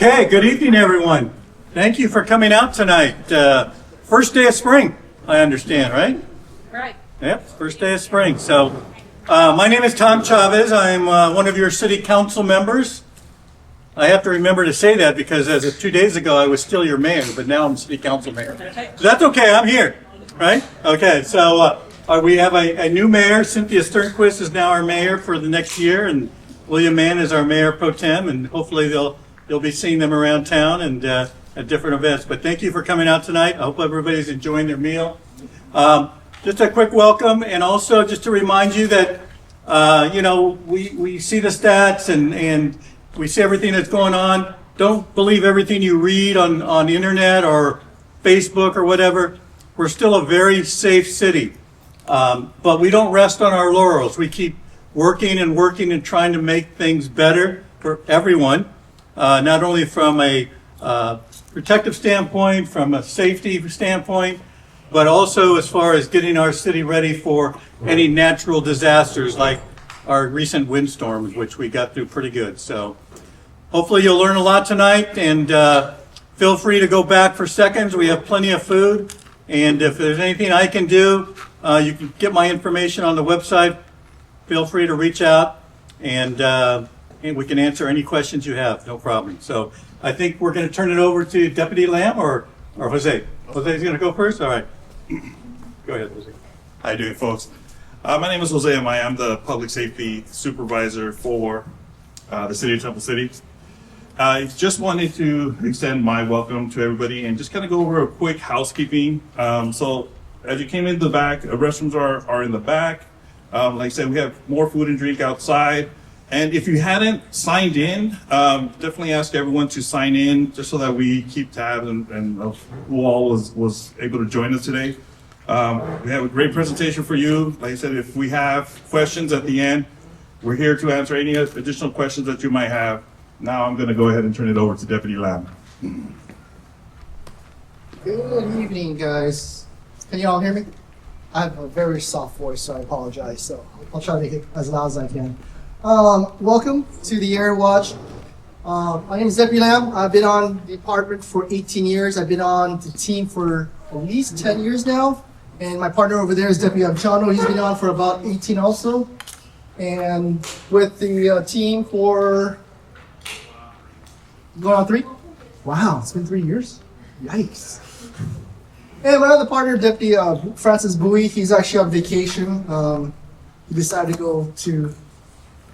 Okay, good evening, everyone. Thank you for coming out tonight. First day of spring, I understand, right? Right. Yep, first day of spring. So, my name is Tom Chavez. I'm one of your city council members. I have to remember to say that because as of 2 days ago, I was still your mayor, but now I'm city council mayor. So that's okay, I'm here, right? Okay, so we have a new mayor. Cynthia Sternquist is now our mayor for the next year, and William Mann is our mayor pro tem, and hopefully you'll be seeing them around town and at different events. But thank you for coming out tonight. I hope everybody's enjoying their meal. Just a quick welcome, and also just to remind you that we see the stats and we see everything that's going on. Don't believe everything you read on the internet or Facebook or whatever. We're still a very safe city, but we don't rest on our laurels. We keep working and trying to make things better for everyone, not only from a protective standpoint, from a safety standpoint, but also as far as getting our city ready for any natural disasters like our recent windstorms, which we got through pretty good. So hopefully you'll learn a lot tonight, and feel free to go back for seconds. We have plenty of food, and if there's anything I can do, you can get my information on the website. Feel free to reach out, and we can answer any questions you have, no problem. So I think we're going to turn it over to Deputy Lamb or Jose. Jose's going to go first? All right. Go ahead, Jose. How you doing, folks? My name is Jose Amaya. I'm the Public Safety Supervisor for the City of Temple City. I just wanted to extend my welcome to everybody and just kind of go over a quick housekeeping. So as you came in the back, restrooms are in the back. Like I said, we have more food and drink outside. And if you hadn't signed in, definitely ask everyone to sign in just so that we keep tabs and who all was able to join us today. We have a great presentation for you. Like I said, if we have questions at the end, we're here to answer any additional questions that you might have. Now I'm going to go ahead and turn it over to Deputy Lamb. Good evening, guys. Can you all hear me? I have a very soft voice, so I apologize. So I'll try to make it as loud as I can. Welcome to the Air Watch. My name is Deputy Lamb. I've been on the department for 18 years. I've been on the team for at least 10 years now. And my partner over there is Deputy Chano. He's been on for about 18 also. And with the team for going on 3? Wow, it's been 3 years? Yikes. And my other partner, Deputy Francis Bowie, he's actually on vacation. He decided to go to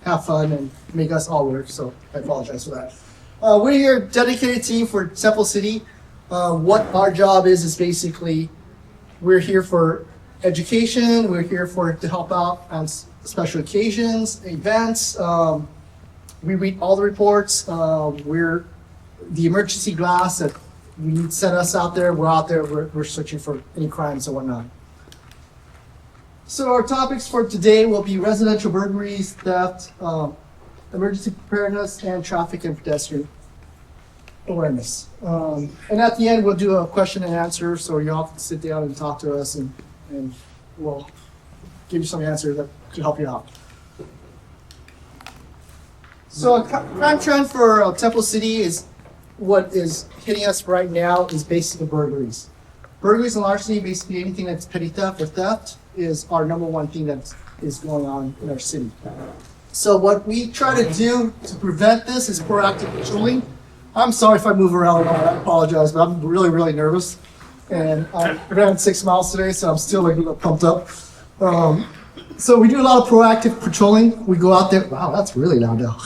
have fun and make us all work, so I apologize for that. We're here, dedicated team for Temple City. What our job is basically, we're here for education, we're here to help out on special occasions, events. We read all the reports. We're the emergency glass that we send us out there. We're out there, we're searching for any crimes and whatnot. So our topics for today will be residential burglaries, theft, emergency preparedness, and traffic and pedestrian awareness. And at the end, we'll do a question and answer, so you all can sit down and talk to us, and we'll give you some answers that could help you out. So a crime trend for Temple City is what is hitting us right now is basically burglaries. Burglaries and larceny, basically anything that's petty theft or theft, is our number one thing that is going on in our city. So what we try to do to prevent this is proactive patrolling. I'm sorry if I move around, I apologize, but I'm really, really nervous. And I ran 6 miles today, so I'm still like a little pumped up. So we do a lot of proactive patrolling. We go out there, wow, that's really loud now.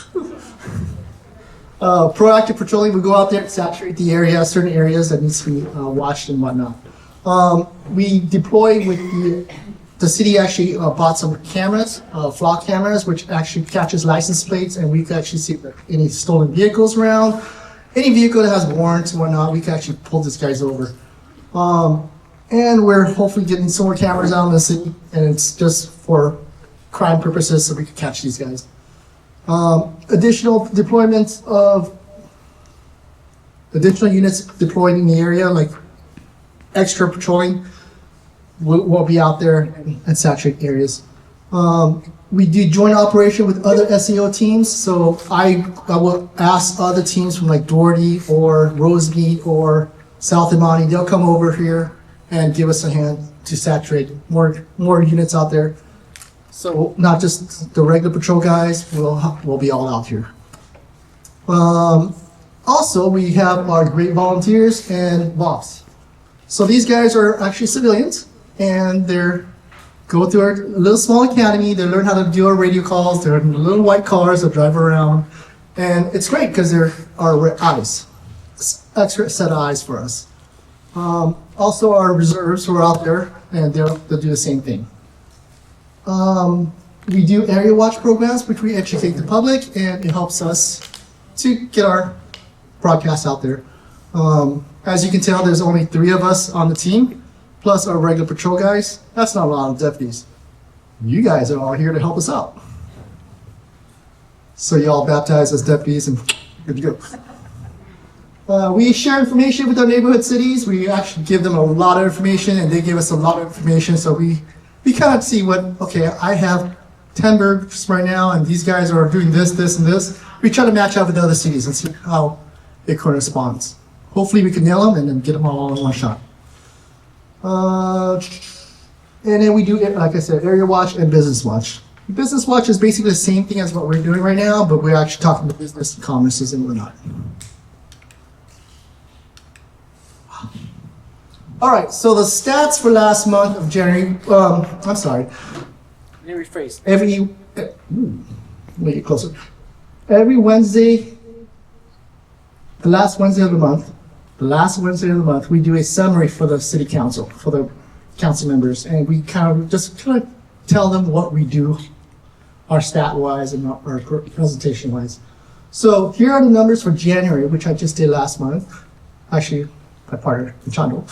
Proactive patrolling, we go out there and saturate the area, certain areas that needs to be watched and whatnot. We deploy with the city actually bought some cameras, flock cameras, which actually catches license plates, and we can actually see any stolen vehicles around. Any vehicle that has warrants and whatnot, we can actually pull these guys over. And we're hopefully getting some more cameras out in the city, and it's just for crime purposes so we can catch these guys. Additional deployments of additional units deployed in the area, like extra patrolling, will be out there and saturate areas. We do joint operation with other SEO teams. So I will ask other teams from like Doherty or Rosemead or South Imani, they'll come over here and give us a hand to saturate more units out there. So not just the regular patrol guys, we'll be all out here. Also, we have our great volunteers and boss. So these guys are actually civilians, and they're go through our little small academy. They learn how to do our radio calls. They're in little white cars that drive around, and it's great because they're our eyes, extra set of eyes for us. Also, our reserves who are out there, and they'll do the same thing. We do area watch programs, which we educate the public, and it helps us to get our broadcast out there. As you can tell, there's only 3 of us on the team, plus our regular patrol guys. That's not a lot of deputies. You guys are all here to help us out. So you all baptized as deputies and good to go. We share information with our neighborhood cities. We actually give them a lot of information, and they give us a lot of information. So we kind of see okay, I have 10 burgers right now, and these guys are doing this, this, and this. We try to match up with the other cities and see how it corresponds. Hopefully we can nail them and then get them all in one shot. And then we do, like I said, area watch and business watch. Business watch is basically the same thing as what we're doing right now, but we're actually talking to business and commerces and whatnot. All right, so the stats for last month of January, I'm sorry. Let me rephrase. Let me get closer. Every Wednesday, the last Wednesday of the month, we do a summary for the city council, for the council members, and we kind of tell them what we do, our stat-wise and our presentation-wise. So here are the numbers for January, which I just did last month. Actually, my partner, Chando.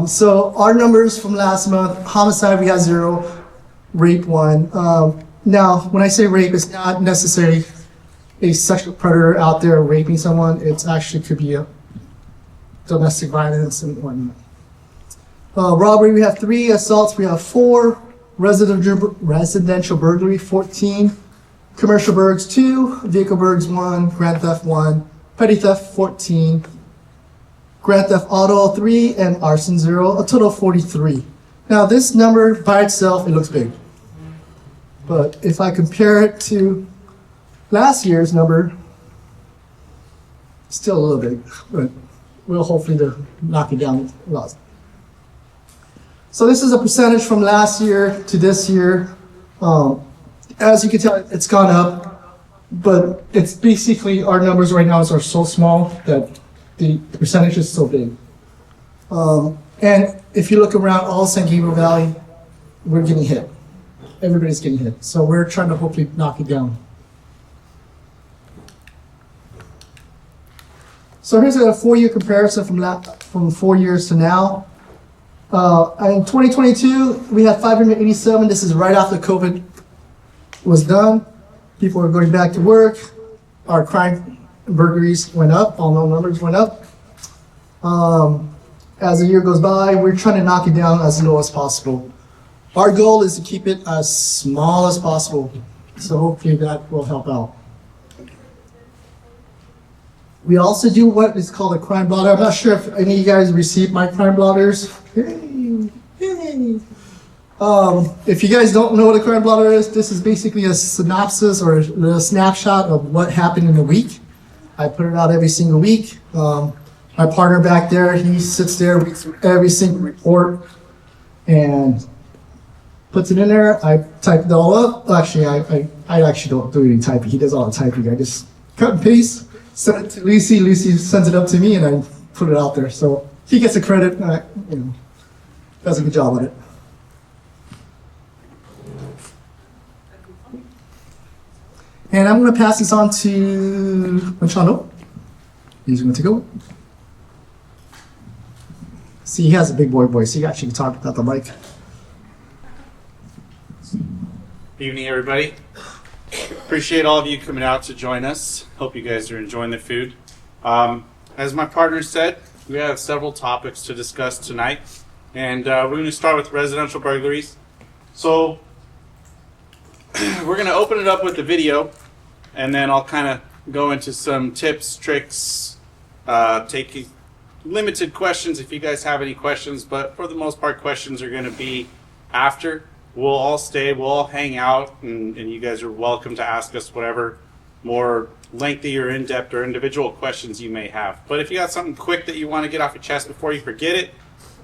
So our numbers from last month: homicide, we had 0, rape 1. Now, when I say rape, it's not necessarily a sexual predator out there raping someone. It actually could be a domestic violence and whatnot. Robbery, we have 3. Assaults, we have 4. Residential burglary, 14. Commercial burgs, 2. Vehicle burgs, 1. Grand theft, 1. Petty theft, 14. Grand theft auto, 3. And arson, 0. A total of 43. Now, this number by itself, it looks big. But if I compare it to last year's number, still a little big, but we'll hopefully knock it down a lot. So this is a percentage from last year to this year. As you can tell, it's gone up, but it's basically our numbers right now are so small that the percentage is so big. And if you look around all San Gabriel Valley, we're getting hit. Everybody's getting hit. So we're trying to hopefully knock it down. So here's a 4-year comparison from 4 years to now. In 2022, we had 587. This is right after COVID was done. People are going back to work. Our crime burglaries went up. All known numbers went up. As the year goes by, we're trying to knock it down as low as possible. Our goal is to keep it as small as possible. So hopefully that will help out. We also do what is called a crime blotter. I'm not sure if any of you guys received my crime blotters. Yay. If you guys don't know what a crime blotter is, this is basically a synopsis or a snapshot of what happened in a week. I put it out every single week. My partner back there, he sits there, reads through every single report, and puts it in there. I type it all up. Actually, I actually don't do any typing. He does all the typing. I just cut and paste, send it to Lucy. Lucy sends it up to me, and I put it out there. So he gets the credit. Does a good job with it. And I'm going to pass this on to Machado. He's going to take over. See, he has a big boy voice. He actually can talk without the mic. Good evening, everybody. Appreciate all of you coming out to join us. Hope you guys are enjoying the food. As my partner said, we have several topics to discuss tonight, and we're going to start with residential burglaries. So we're going to open it up with the video, and then I'll kind of go into some tips, tricks, take limited questions if you guys have any questions, but for the most part, questions are going to be after. We'll all stay, we'll all hang out, and you guys are welcome to ask us whatever more lengthy or in-depth or individual questions you may have. But if you got something quick that you want to get off your chest before you forget it,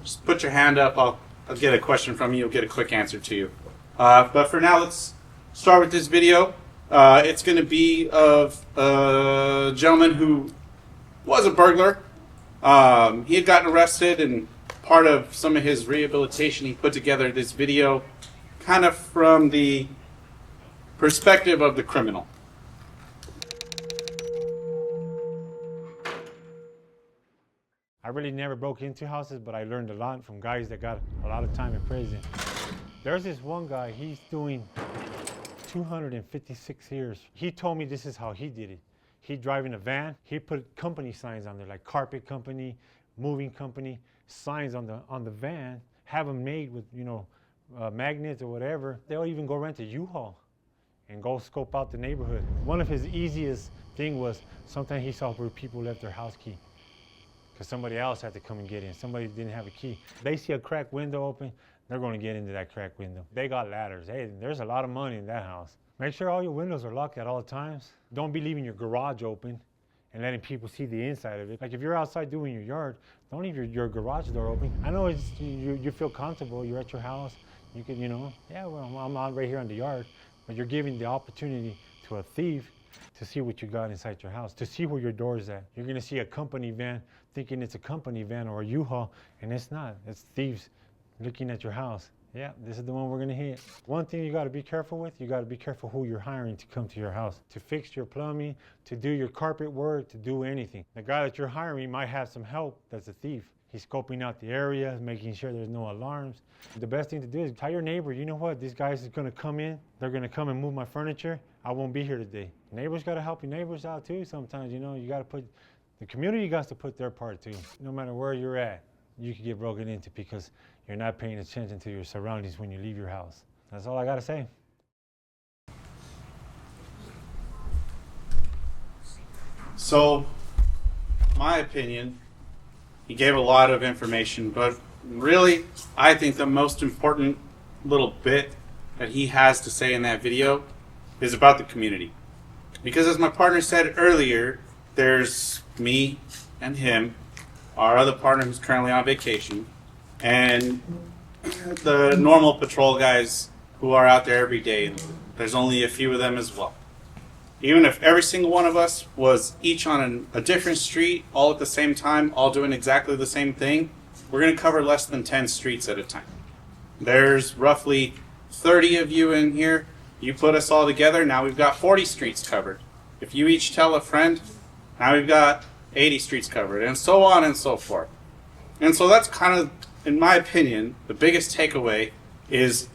just put your hand up. I'll get a question from you. I'll get a quick answer to you. But for now, let's start with this video. It's going to be of a gentleman who was a burglar. He had gotten arrested, and part of some of his rehabilitation, he put together this video kind of from the perspective of the criminal. I really never broke into houses, but I learned a lot from guys that got a lot of time in prison. There's this one guy, he's doing 256 years. He told me this is how he did it. He'd drive in a van, he put company signs on there, like carpet company, moving company, signs on the van, have them made with, magnets or whatever. They'll even go rent a U-Haul and go scope out the neighborhood. One of his easiest thing was sometimes he saw where people left their house key because somebody else had to come and get in. Somebody didn't have a key. They see a cracked window open, they're going to get into that cracked window. They got ladders. Hey, there's a lot of money in that house. Make sure all your windows are locked at all times. Don't be leaving your garage open and letting people see the inside of it. Like if you're outside doing your yard, don't leave your garage door open. I know you feel comfortable, you're at your house, you could, yeah, well, I'm out right here on the yard, but you're giving the opportunity to a thief to see what you got inside your house, to see where your door is at. You're gonna see a company van thinking it's a company van or a U-Haul, and it's not. It's thieves looking at your house. Yeah, this is the one we're gonna hit. One thing you gotta be careful with, you gotta be careful who you're hiring to come to your house, to fix your plumbing, to do your carpet work, to do anything. The guy that you're hiring might have some help that's a thief. He's scoping out the area, making sure there's no alarms. The best thing to do is tell your neighbor, you know what, these guys are gonna come in, they're gonna come and move my furniture, I won't be here today. Neighbors gotta help your neighbors out too sometimes, you gotta put, the community got to put their part too. No matter where you're at, you could get broken into because you're not paying attention to your surroundings when you leave your house. That's all I gotta say. So, my opinion, he gave a lot of information, but really, I think the most important little bit that he has to say in that video is about the community. Because as my partner said earlier, there's me and him, our other partner who's currently on vacation, and the normal patrol guys who are out there every day. There's only a few of them as well. Even if every single one of us was each on a different street, all at the same time, all doing exactly the same thing, we're going to cover less than 10 streets at a time. There's roughly 30 of you in here. You put us all together, now we've got 40 streets covered. If you each tell a friend, now we've got 80 streets covered, and so on and so forth. And so that's kind of, in my opinion, the biggest takeaway is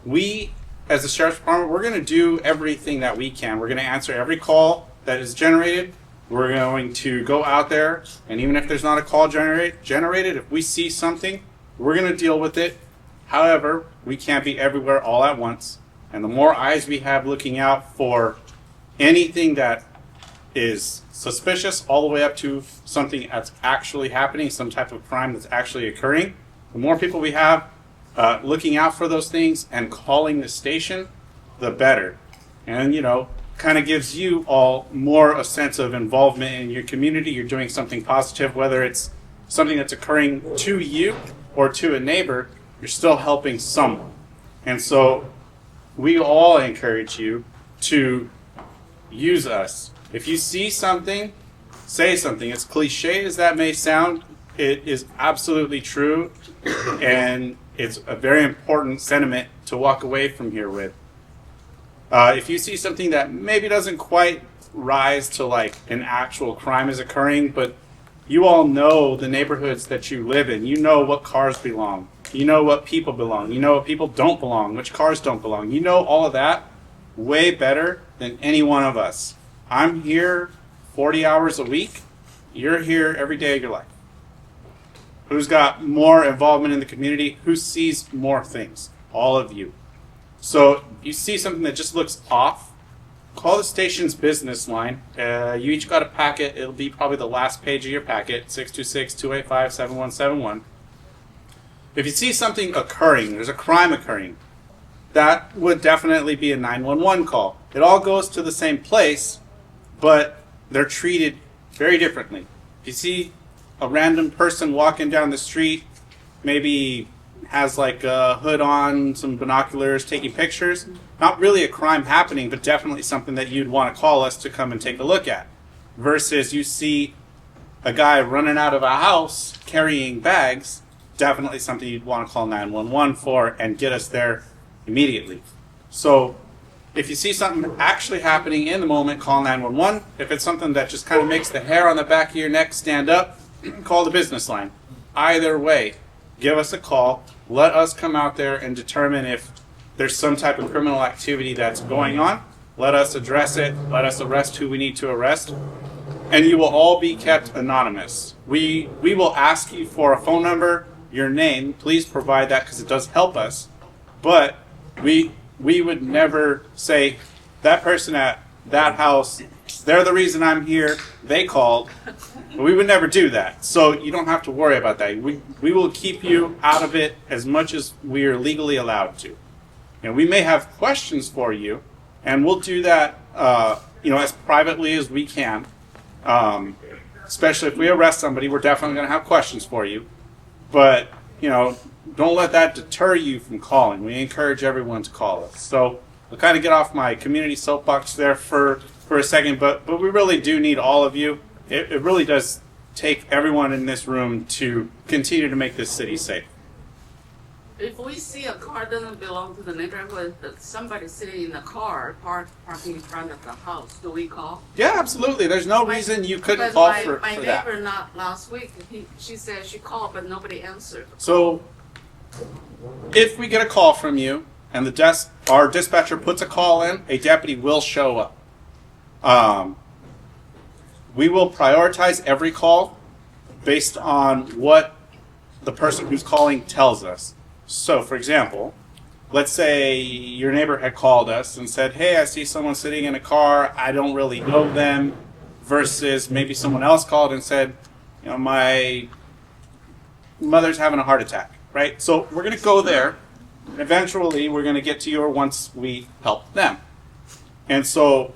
we, as the Sheriff's Department, we're going to do everything that we can. We're going to answer every call that is generated. We're going to go out there, and even if there's not a call generated, if we see something, we're going to deal with it. However, we can't be everywhere all at once. And the more eyes we have looking out for anything that is suspicious all the way up to something that's actually happening, some type of crime that's actually occurring, the more people we have looking out for those things and calling the station, the better. And, kind of gives you all more a sense of involvement in your community. You're doing something positive, whether it's something that's occurring to you or to a neighbor, you're still helping someone. And so we all encourage you to use us. If you see something, say something. As cliche as that may sound, it is absolutely true, and it's a very important sentiment to walk away from here with. If you see something that maybe doesn't quite rise to like an actual crime is occurring, but you all know the neighborhoods that you live in. You know what cars belong. You know what people belong. You know what people don't belong, which cars don't belong. You know all of that way better than any one of us. I'm here 40 hours a week. You're here every day of your life. Who's got more involvement in the community? Who sees more things? All of you. So if you see something that just looks off, call the station's business line. You each got a packet. It'll be probably the last page of your packet, 626-285-7171. If you see something occurring, there's a crime occurring, that would definitely be a 911 call. It all goes to the same place, but they're treated very differently. If you see a random person walking down the street, maybe has like a hood on, some binoculars, taking pictures, not really a crime happening, but definitely something that you'd want to call us to come and take a look at. Versus you see a guy running out of a house carrying bags, definitely something you'd want to call 911 for and get us there immediately. So if you see something actually happening in the moment, call 911. If it's something that just kind of makes the hair on the back of your neck stand up, call the business line. Either way, give us a call. Let us come out there and determine if there's some type of criminal activity that's going on. Let us address it. Let us arrest who we need to arrest. And you will all be kept anonymous. We will ask you for a phone number, your name. Please provide that because it does help us. But we would never say, that person at that house, they're the reason I'm here, they called. We would never do that. So you don't have to worry about that. We will keep you out of it as much as we are legally allowed to. And we may have questions for you, and we'll do that as privately as we can. Especially if we arrest somebody, we're definitely going to have questions for you. But, don't let that deter you from calling. We encourage everyone to call us. So I'll kind of get off my community soapbox there for a second, but we really do need all of you. It really does take everyone in this room to continue to make this city safe. If we see a car doesn't belong to the neighborhood, but somebody sitting in the car parking in front of the house, do we call? Yeah, absolutely. There's no reason you couldn't Because call my for that. neighbor, not last week, she said she called, but nobody answered. So if we get a call from you and our dispatcher puts a call in, a deputy will show up. We will prioritize every call based on what the person who's calling tells us. So, for example, let's say your neighbor had called us and said, hey, I see someone sitting in a car, I don't really know them, versus maybe someone else called and said, my mother's having a heart attack, right? So we're going to go there, and eventually we're going to get to you once we help them. And so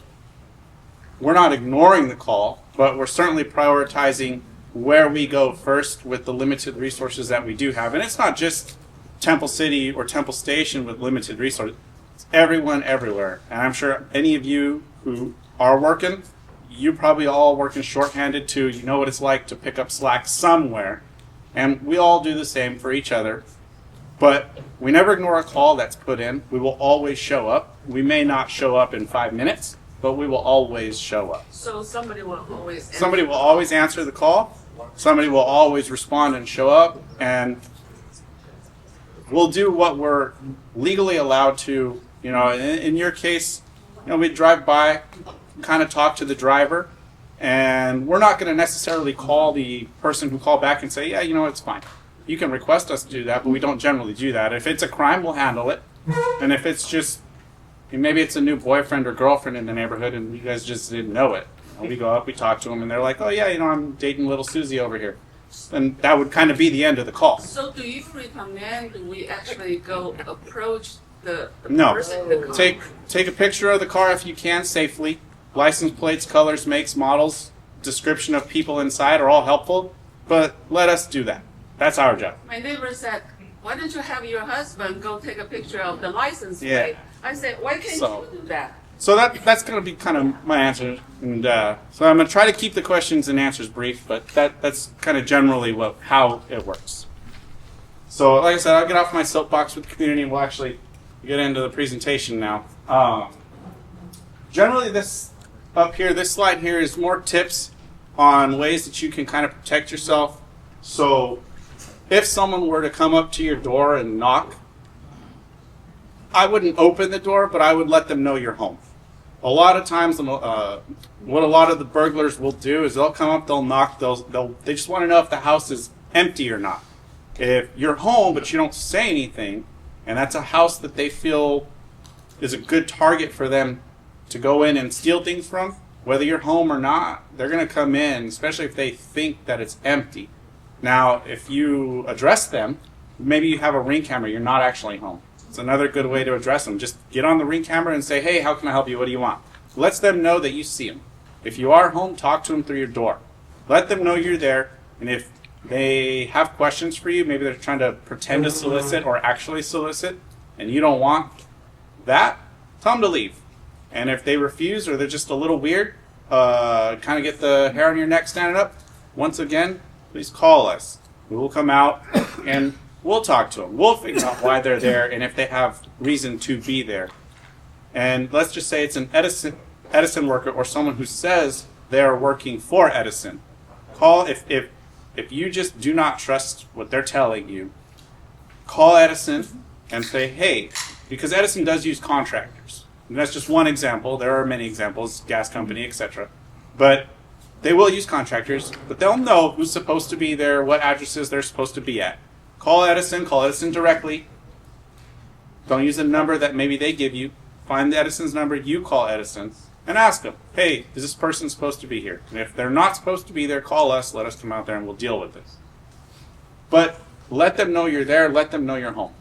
we're not ignoring the call, but we're certainly prioritizing where we go first with the limited resources that we do have. And it's not just Temple City or Temple Station with limited resources. It's everyone everywhere. And I'm sure any of you who are working, you probably all working shorthanded too. You know what it's like to pick up slack somewhere. And we all do the same for each other. But we never ignore a call that's put in. We will always show up. We may not show up in 5 minutes, but we will always show up. So somebody will always answer. Somebody will always answer the call. Somebody will always respond and show up. And we'll do what we're legally allowed to. In your case, we drive by, kind of talk to the driver, and we're not going to necessarily call the person who called back and say, yeah, it's fine. You can request us to do that, but we don't generally do that. If it's a crime, we'll handle it. And if it's just, maybe it's a new boyfriend or girlfriend in the neighborhood and you guys just didn't know it. We go up, we talk to them, and they're like, oh yeah, I'm dating little Susie over here. And that would kind of be the end of the call. So do you recommend we actually go approach the No. person in the car? Take a picture of the car if you can safely. License plates, colors, makes, models, description of people inside are all helpful, but let us do that. That's our job. My neighbor said, why don't you have your husband go take a picture of the license Yeah. plate? I said, why can't So- you do that? So that's going to be kind of my answer, and so I'm going to try to keep the questions and answers brief, but that's kind of generally how it works. So, like I said, I'll get off my soapbox with the community, and we'll actually get into the presentation now. Generally, this slide here is more tips on ways that you can kind of protect yourself. So, if someone were to come up to your door and knock, I wouldn't open the door, but I would let them know you're home. A lot of times, what a lot of the burglars will do is they'll come up, they'll knock, they just want to know if the house is empty or not. If you're home but you don't say anything, and that's a house that they feel is a good target for them to go in and steal things from, whether you're home or not, they're going to come in, especially if they think that it's empty. Now, if you address them, maybe you have a Ring camera, you're not actually home. It's another good way to address them. Just get on the Ring camera and say, hey, how can I help you? What do you want? Lets them know that you see them. If you are home, talk to them through your door. Let them know you're there, and if they have questions for you, maybe they're trying to pretend to solicit or actually solicit, and you don't want that, tell them to leave. And if they refuse or they're just a little weird, kind of get the hair on your neck standing up, once again, please call us. We will come out and we'll talk to them. We'll figure out why they're there and if they have reason to be there. And let's just say it's an Edison worker or someone who says they're working for Edison. Call if you just do not trust what they're telling you, call Edison and say, hey, because Edison does use contractors. And that's just one example. There are many examples, gas company, etc. But they will use contractors, but they'll know who's supposed to be there, what addresses they're supposed to be at. Call Edison directly. Don't use a number that maybe they give you. Find the Edison's number, you call Edison, and ask them, hey, is this person supposed to be here? And if they're not supposed to be there, call us, let us come out there and we'll deal with this. But let them know you're there, let them know you're home.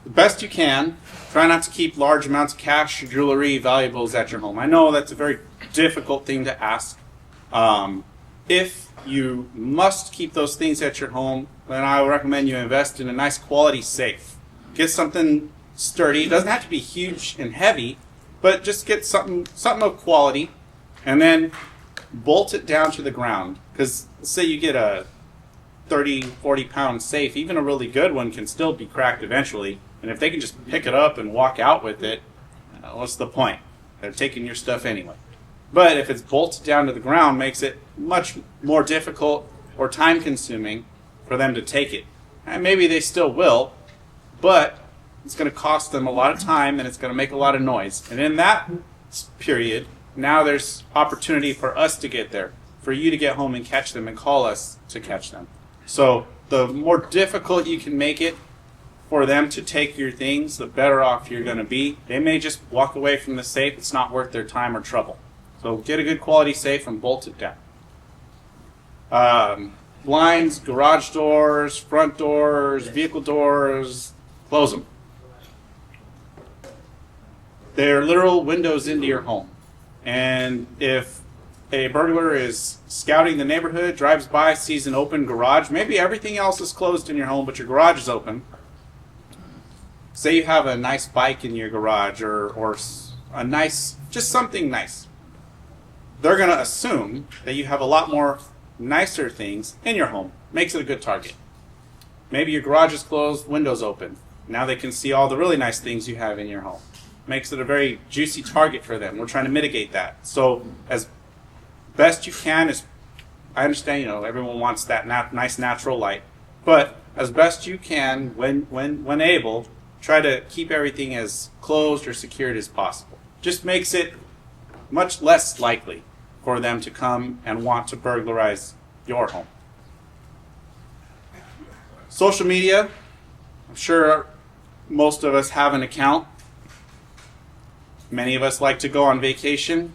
The best you can, try not to keep large amounts of cash, jewelry, valuables at your home. I know that's a very difficult thing to ask. If you must keep those things at your home, then I would recommend you invest in a nice quality safe. Get something sturdy. It doesn't have to be huge and heavy, but just get something of quality, and then bolt it down to the ground. Because say you get a 30, 40 pound safe, even a really good one can still be cracked eventually. And if they can just pick it up and walk out with it, what's the point? They're taking your stuff anyway. But if it's bolted down to the ground, makes it much more difficult or time consuming for them to take it. And maybe they still will, but it's going to cost them a lot of time and it's going to make a lot of noise. And in that period, now there's opportunity for us to get there, for you to get home and catch them and call us to catch them. So the more difficult you can make it for them to take your things, the better off you're going to be. They may just walk away from the safe. It's not worth their time or trouble. So get a good quality safe and bolt it down. Blinds, garage doors, front doors, vehicle doors, close them. They're literal windows into your home. And if a burglar is scouting the neighborhood, drives by, sees an open garage, maybe everything else is closed in your home, but your garage is open. Say you have a nice bike in your garage or a nice, just something nice. They're going to assume that you have a lot more nicer things in your home. Makes it a good target. Maybe your garage is closed, windows open. Now they can see all the really nice things you have in your home. Makes it a very juicy target for them. We're trying to mitigate that. So as best you can, I understand, everyone wants that nice natural light. But as best you can, when able, try to keep everything as closed or secured as possible. Just makes it much less likely for them to come and want to burglarize your home. Social media, I'm sure most of us have an account. Many of us like to go on vacation.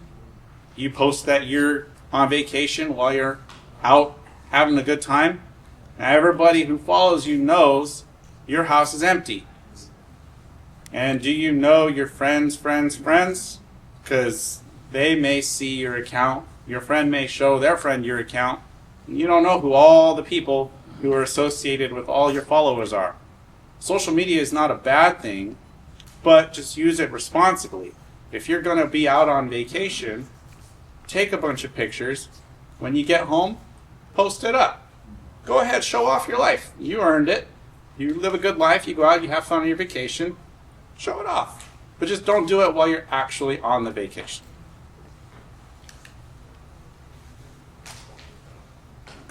You post that you're on vacation while you're out having a good time. Now everybody who follows you knows your house is empty. And do you know your friends' friends? Because they may see your account. Your friend may show their friend your account. And you don't know who all the people who are associated with all your followers are. Social media is not a bad thing, but just use it responsibly. If you're going to be out on vacation, take a bunch of pictures. When you get home, post it up. Go ahead, show off your life. You earned it. You live a good life. You go out, you have fun on your vacation. Show it off. But just don't do it while you're actually on the vacation.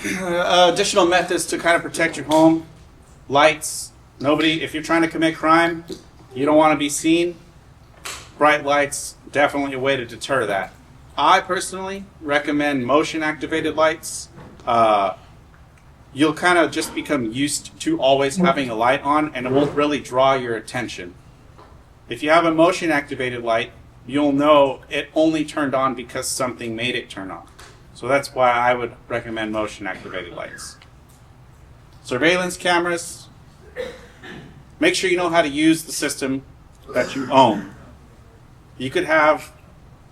Additional methods to kind of protect your home. Lights. If you're trying to commit crime, you don't want to be seen. Bright lights, definitely a way to deter that. I personally recommend motion activated lights. you'll kind of just become used to always having a light on, and it won't really draw your attention. If you have a motion activated light, you'll know it only turned on because something made it turn on. So that's why I would recommend motion activated lights. Surveillance cameras, make sure you know how to use the system that you own. You could have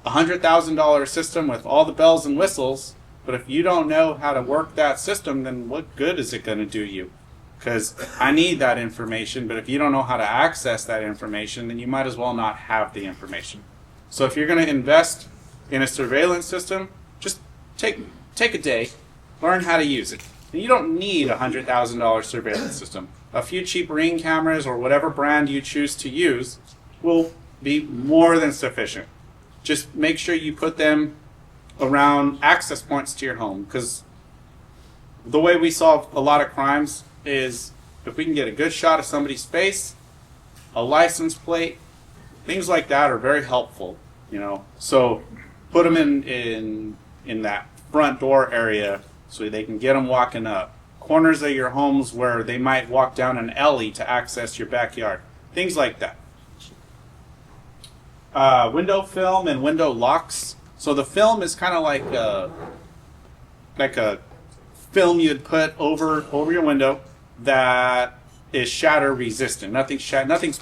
a $100,000 system with all the bells and whistles, but if you don't know how to work that system, then what good is it going to do you? Because I need that information, but if you don't know how to access that information, then you might as well not have the information. So if you're going to invest in a surveillance system, just take a day, learn how to use it. And you don't need a $100,000 surveillance system. A few cheap Ring cameras or whatever brand you choose to use will be more than sufficient. Just make sure you put them around access points to your home, because the way we solve a lot of crimes is if we can get a good shot of somebody's face, a license plate, things like that are very helpful, you know. So put them in that front door area so they can get them walking up. Corners of your homes where they might walk down an alley to access your backyard. Things like that. Window film and window locks. So the film is kind of like a film you'd put over your window that is shatter resistant. Nothing's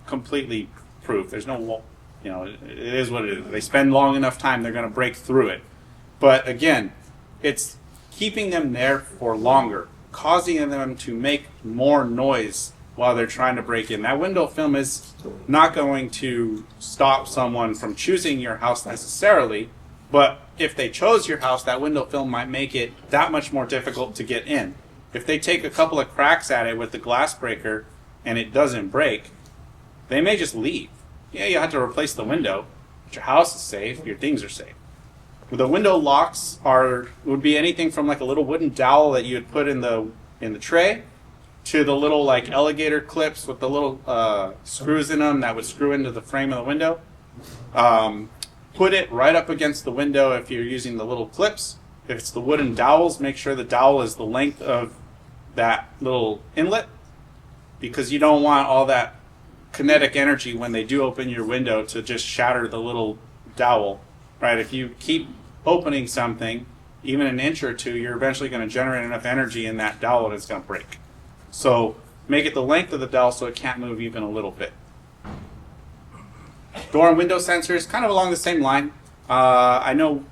completely proof. There's no, you know, it is what it is. They spend long enough time, they're going to break through it. But again, it's keeping them there for longer, causing them to make more noise while they're trying to break in. That window film is not going to stop someone from choosing your house necessarily, but if they chose your house, that window film might make it that much more difficult to get in. If they take a couple of cracks at it with the glass breaker and it doesn't break, they may just leave. Yeah, you have to replace the window, but your house is safe, your things are safe. The window locks would be anything from like a little wooden dowel that you would put in the tray to the little like alligator clips with the little screws in them that would screw into the frame of the window. Put it right up against the window if you're using the little clips. If it's the wooden dowels, make sure the dowel is the length of that little inlet, because you don't want all that kinetic energy when they do open your window to just shatter the little dowel, right? If you keep opening something, even an inch or two, you're eventually going to generate enough energy in that dowel that it's going to break. So make it the length of the dowel so it can't move even a little bit. Door and window sensors, kind of along the same line. I know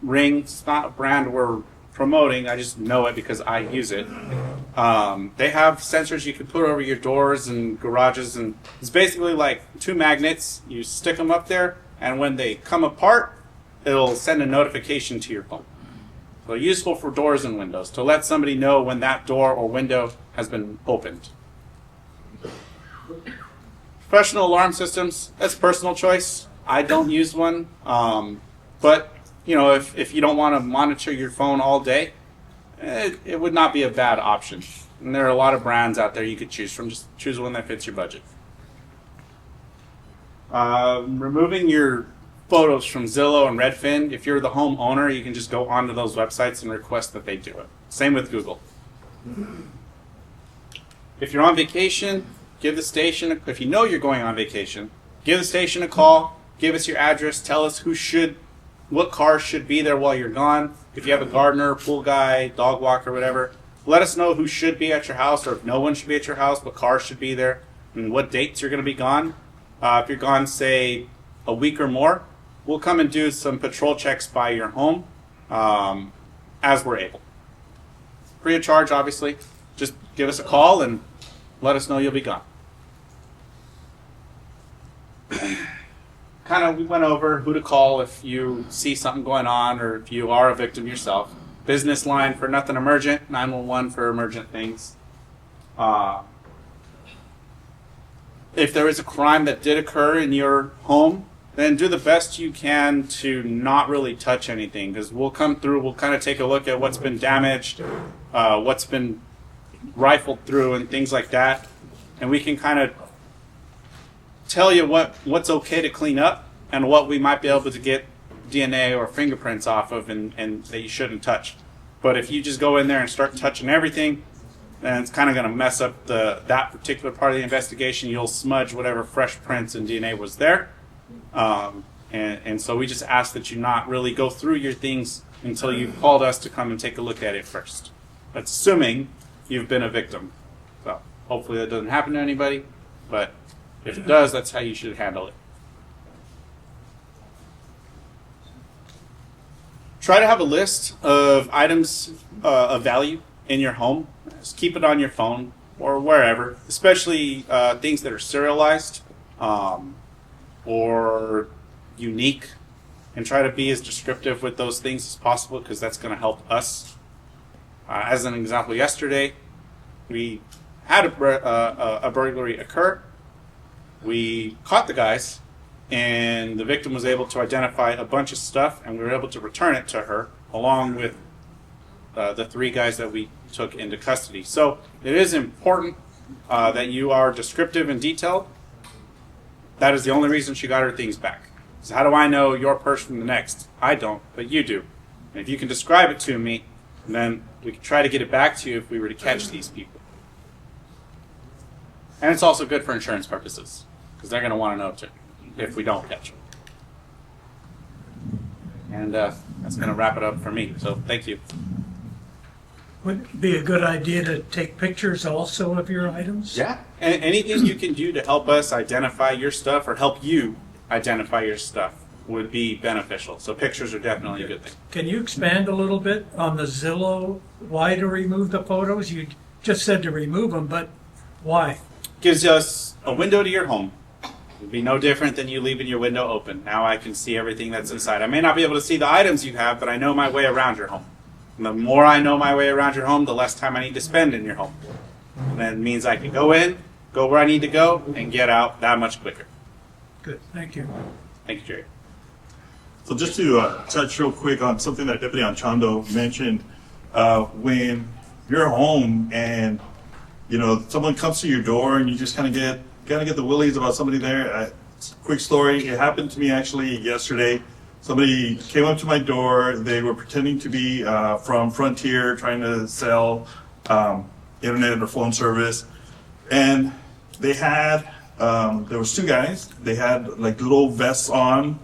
Ring, it's not a brand we're promoting, I just know it because I use it. They have sensors you can put over your doors and garages, and it's basically like two magnets. You stick them up there, and when they come apart, it'll send a notification to your phone. So useful for doors and windows, to let somebody know when that door or window has been opened. Professional alarm systems, that's personal choice. I don't use one, but you know, if you don't want to monitor your phone all day, it would not be a bad option. And there are a lot of brands out there you could choose from. Just choose one that fits your budget. Removing your photos from Zillow and Redfin. If you're the homeowner, you can just go onto those websites and request that they do it. Same with Google. If you're on vacation, give the station, if you know you're going on vacation, give the station a call, give us your address, tell us what cars should be there while you're gone. If you have a gardener, pool guy, dog walker, whatever, let us know who should be at your house, or if no one should be at your house, what cars should be there, and what dates you're going to be gone. If you're gone, say, a week or more, we'll come and do some patrol checks by your home as we're able. Free of charge, obviously. Just give us a call and let us know you'll be gone. We went over who to call if you see something going on or if you are a victim yourself. Business line for nothing emergent, 911 for emergent things. If there is a crime that did occur in your home, then do the best you can to not really touch anything, because we'll come through, we'll kind of take a look at what's been damaged, what's been rifled through and things like that, and we can kind of tell you what's okay to clean up and what we might be able to get DNA or fingerprints off of and that you shouldn't touch. But if you just go in there and start touching everything, then it's kind of going to mess up that particular part of the investigation. You'll smudge whatever fresh prints and DNA was there. And so we just ask that you not really go through your things until you've called us to come and take a look at it first. That's assuming you've been a victim. So hopefully that doesn't happen to anybody, but if it does, that's how you should handle it. Try to have a list of items of value in your home. Just keep it on your phone or wherever, especially things that are serialized or unique, and try to be as descriptive with those things as possible, because that's going to help us. As an example, yesterday we had a burglary occur. We caught the guys, and the victim was able to identify a bunch of stuff, and we were able to return it to her along with the 3 guys that we took into custody. So it is important that you are descriptive and detailed. That is the only reason she got her things back. So how do I know your purse from the next? I don't, but you do. And if you can describe it to me, then we can try to get it back to you if we were to catch these people. And it's also good for insurance purposes, because they're going to want to know too if we don't catch them. And that's going to wrap it up for me. So thank you. Would it be a good idea to take pictures also of your items? Yeah. And anything you can do to help us identify your stuff or help you identify your stuff would be beneficial. So pictures are definitely a good thing. Can you expand a little bit on the Zillow, why to remove the photos? You just said to remove them, but why? Gives us a window to your home. It would be no different than you leaving your window open. Now I can see everything that's inside. I may not be able to see the items you have, but I know my way around your home. And the more I know my way around your home, the less time I need to spend in your home. And that means I can go in, go where I need to go, and get out that much quicker. Good, thank you. Thank you, Jerry. So just to touch real quick on something that Deputy Anchondo mentioned, when you're home and someone comes to your door and you just kind of get the willies about somebody there. Quick story, it happened to me actually yesterday. Somebody came up to my door. They were pretending to be from Frontier, trying to sell internet or phone service, and they had there was 2 guys. They had like little vests on,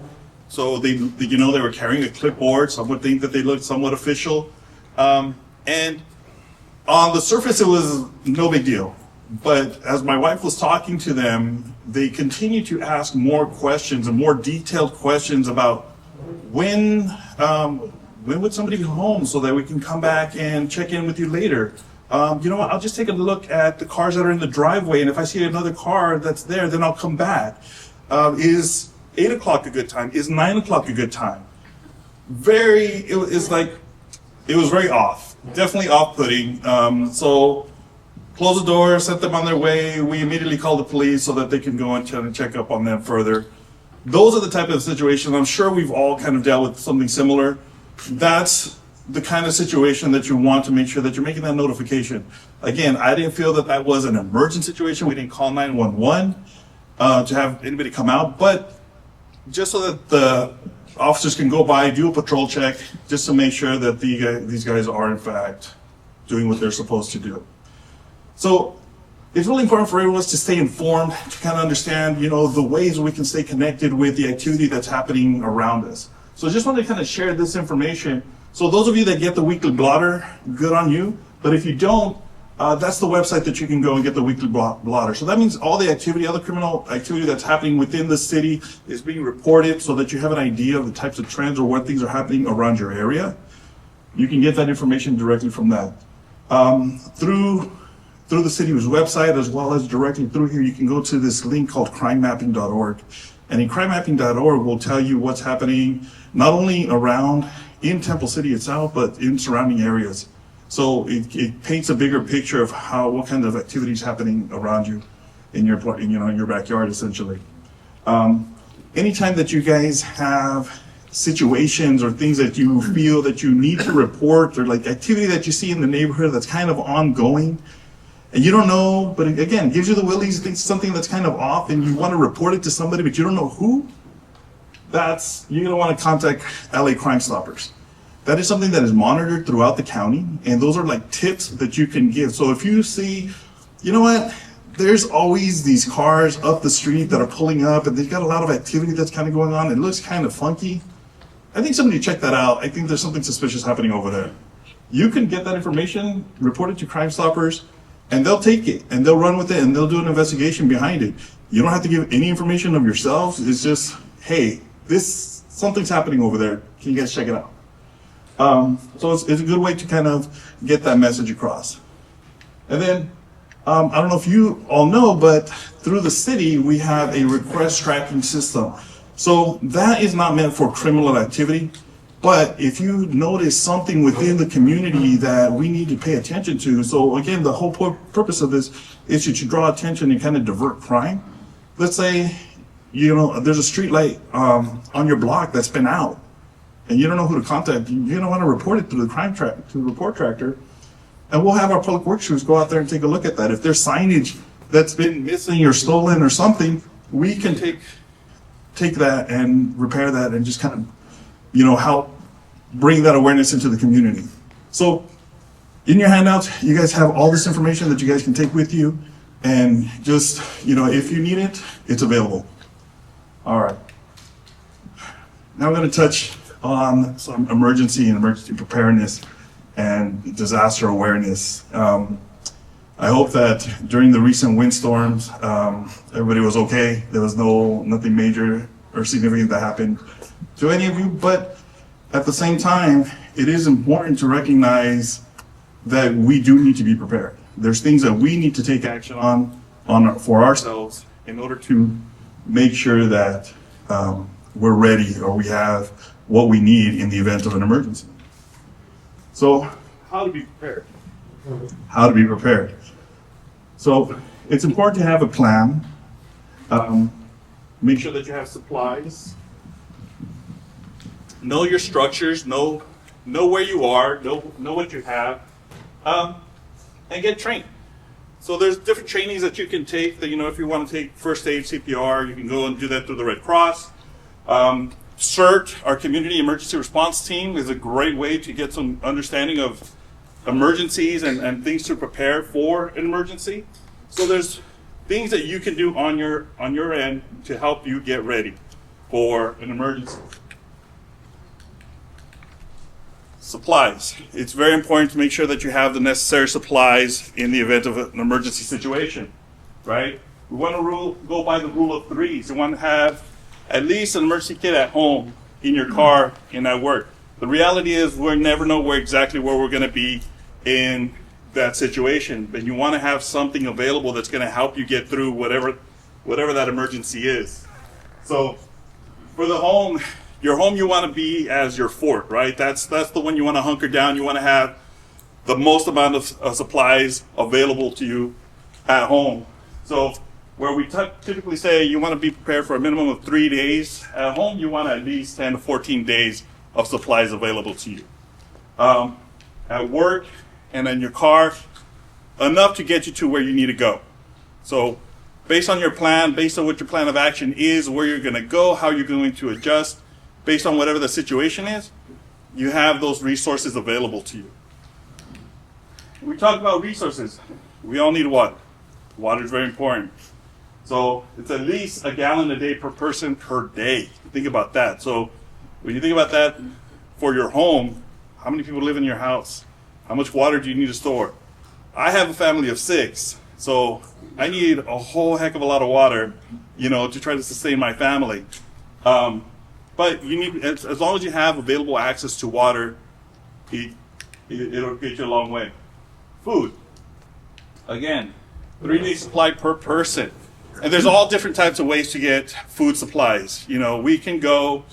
so they were carrying a clipboard. Some would think that they looked somewhat official, and on the surface it was no big deal. But as my wife was talking to them, they continued to ask more questions and more detailed questions about when would somebody be home so that we can come back and check in with you later. I'll just take a look at the cars that are in the driveway, and if I see another car that's there, then I'll come back. Is 8 o'clock a good time? Is 9 o'clock a good time? It was very off, definitely off-putting. So close the door, sent them on their way. We immediately called the police so that they can go and check up on them further. Those are the type of situations, I'm sure we've all kind of dealt with something similar. That's the kind of situation that you want to make sure that you're making that notification. Again, I didn't feel that was an emergent situation. We didn't call 911 to have anybody come out, but just so that the officers can go by, do a patrol check, just to make sure that these guys are in fact doing what they're supposed to do. So it's really important for everyone to stay informed, to kind of understand, the ways we can stay connected with the activity that's happening around us. So I just wanted to kind of share this information. So those of you that get the weekly blotter, good on you. But if you don't, that's the website that you can go and get the weekly blotter. So that means all the activity, all the criminal activity that's happening within the city is being reported so that you have an idea of the types of trends or what things are happening around your area. You can get that information directly from that. Through the city's website, as well as directly through here, you can go to this link called crimemapping.org. And in crimemapping.org will tell you what's happening not only around in Temple City itself, but in surrounding areas. So it paints a bigger picture of what kind of activity is happening around you in your backyard, essentially. Anytime that you guys have situations or things that you feel that you need to report, or like activity that you see in the neighborhood that's kind of ongoing, and you don't know, but again, gives you the willies, think something that's kind of off, and you want to report it to somebody, but you don't know who, you're going to want to contact LA Crime Stoppers. that is something that is monitored throughout the county, and those are like tips that you can give. So if you see, you know what, there's always these cars up the street that are pulling up and they've got a lot of activity that's kind of going on. It looks kind of funky. I think somebody check that out. I think there's something suspicious happening over there. You can get that information, report it to Crime Stoppers, and they'll take it and they'll run with it and they'll do an investigation behind it. You don't have to give any information of yourselves. It's just, hey, something's happening over there. Can you guys check it out? So it's a good way to kind of get that message across. And then, I don't know if you all know, but through the city, we have a request tracking system. So that is not meant for criminal activity, but if you notice something within the community that we need to pay attention to, so again, the whole purpose of this is to draw attention and kind of divert crime. Let's say, there's a street light on your block that's been out, and you don't know who to contact. You don't want to report it to the report tractor, and we'll have our public works crews go out there and take a look at that. If there's signage that's been missing or stolen or something, we can take that and repair that and just kind of, help bring that awareness into the community. So in your handouts, you guys have all this information that you guys can take with you, and just, if you need it, it's available. All right. Now I'm going to touch on some emergency preparedness and disaster awareness. I hope that during the recent windstorms, everybody was okay. There was nothing major or significant that happened to any of you, but at the same time, it is important to recognize that we do need to be prepared. There's things that we need to take action for ourselves in order to make sure that we're ready or we have what we need in the event of an emergency. So, how to be prepared? How to be prepared. So, it's important to have a plan. Make sure that you have supplies. Know your structures. Know where you are. Know what you have, and get trained. So there's different trainings that you can take. That if you want to take first aid, CPR, you can go and do that through the Red Cross. CERT, our Community Emergency Response Team, is a great way to get some understanding of emergencies and things to prepare for an emergency. So there's things that you can do on your end to help you get ready for an emergency. Supplies. It's very important to make sure that you have the necessary supplies in the event of an emergency situation, right? We want to go by the rule of threes. You want to have at least an emergency kit at home, in your car, and at work. The reality is we never know exactly where we're going to be in that situation, but you want to have something available that's going to help you get through whatever that emergency is. So for the home, your home, you want to be as your fort, right? That's the one you want to hunker down. You want to have the most amount of supplies available to you at home. So where we typically say you want to be prepared for a minimum of 3 days, at home you want at least 10 to 14 days of supplies available to you. At work and in your car, enough to get you to where you need to go. So based on your plan, based on what your plan of action is, where you're going to go, how you're going to adjust, based on whatever the situation is, you have those resources available to you. We talk about resources. We all need water. Water is very important. So it's at least a gallon a day per person per day. Think about that. So when you think about that for your home, how many people live in your house? How much water do you need to store? I have a family of 6, so I need a whole heck of a lot of water, to try to sustain my family. But you need, as long as you have available access to water, it'll get you a long way. Food. Again, 3-day supply per person. And there's all different types of ways to get food supplies. We can go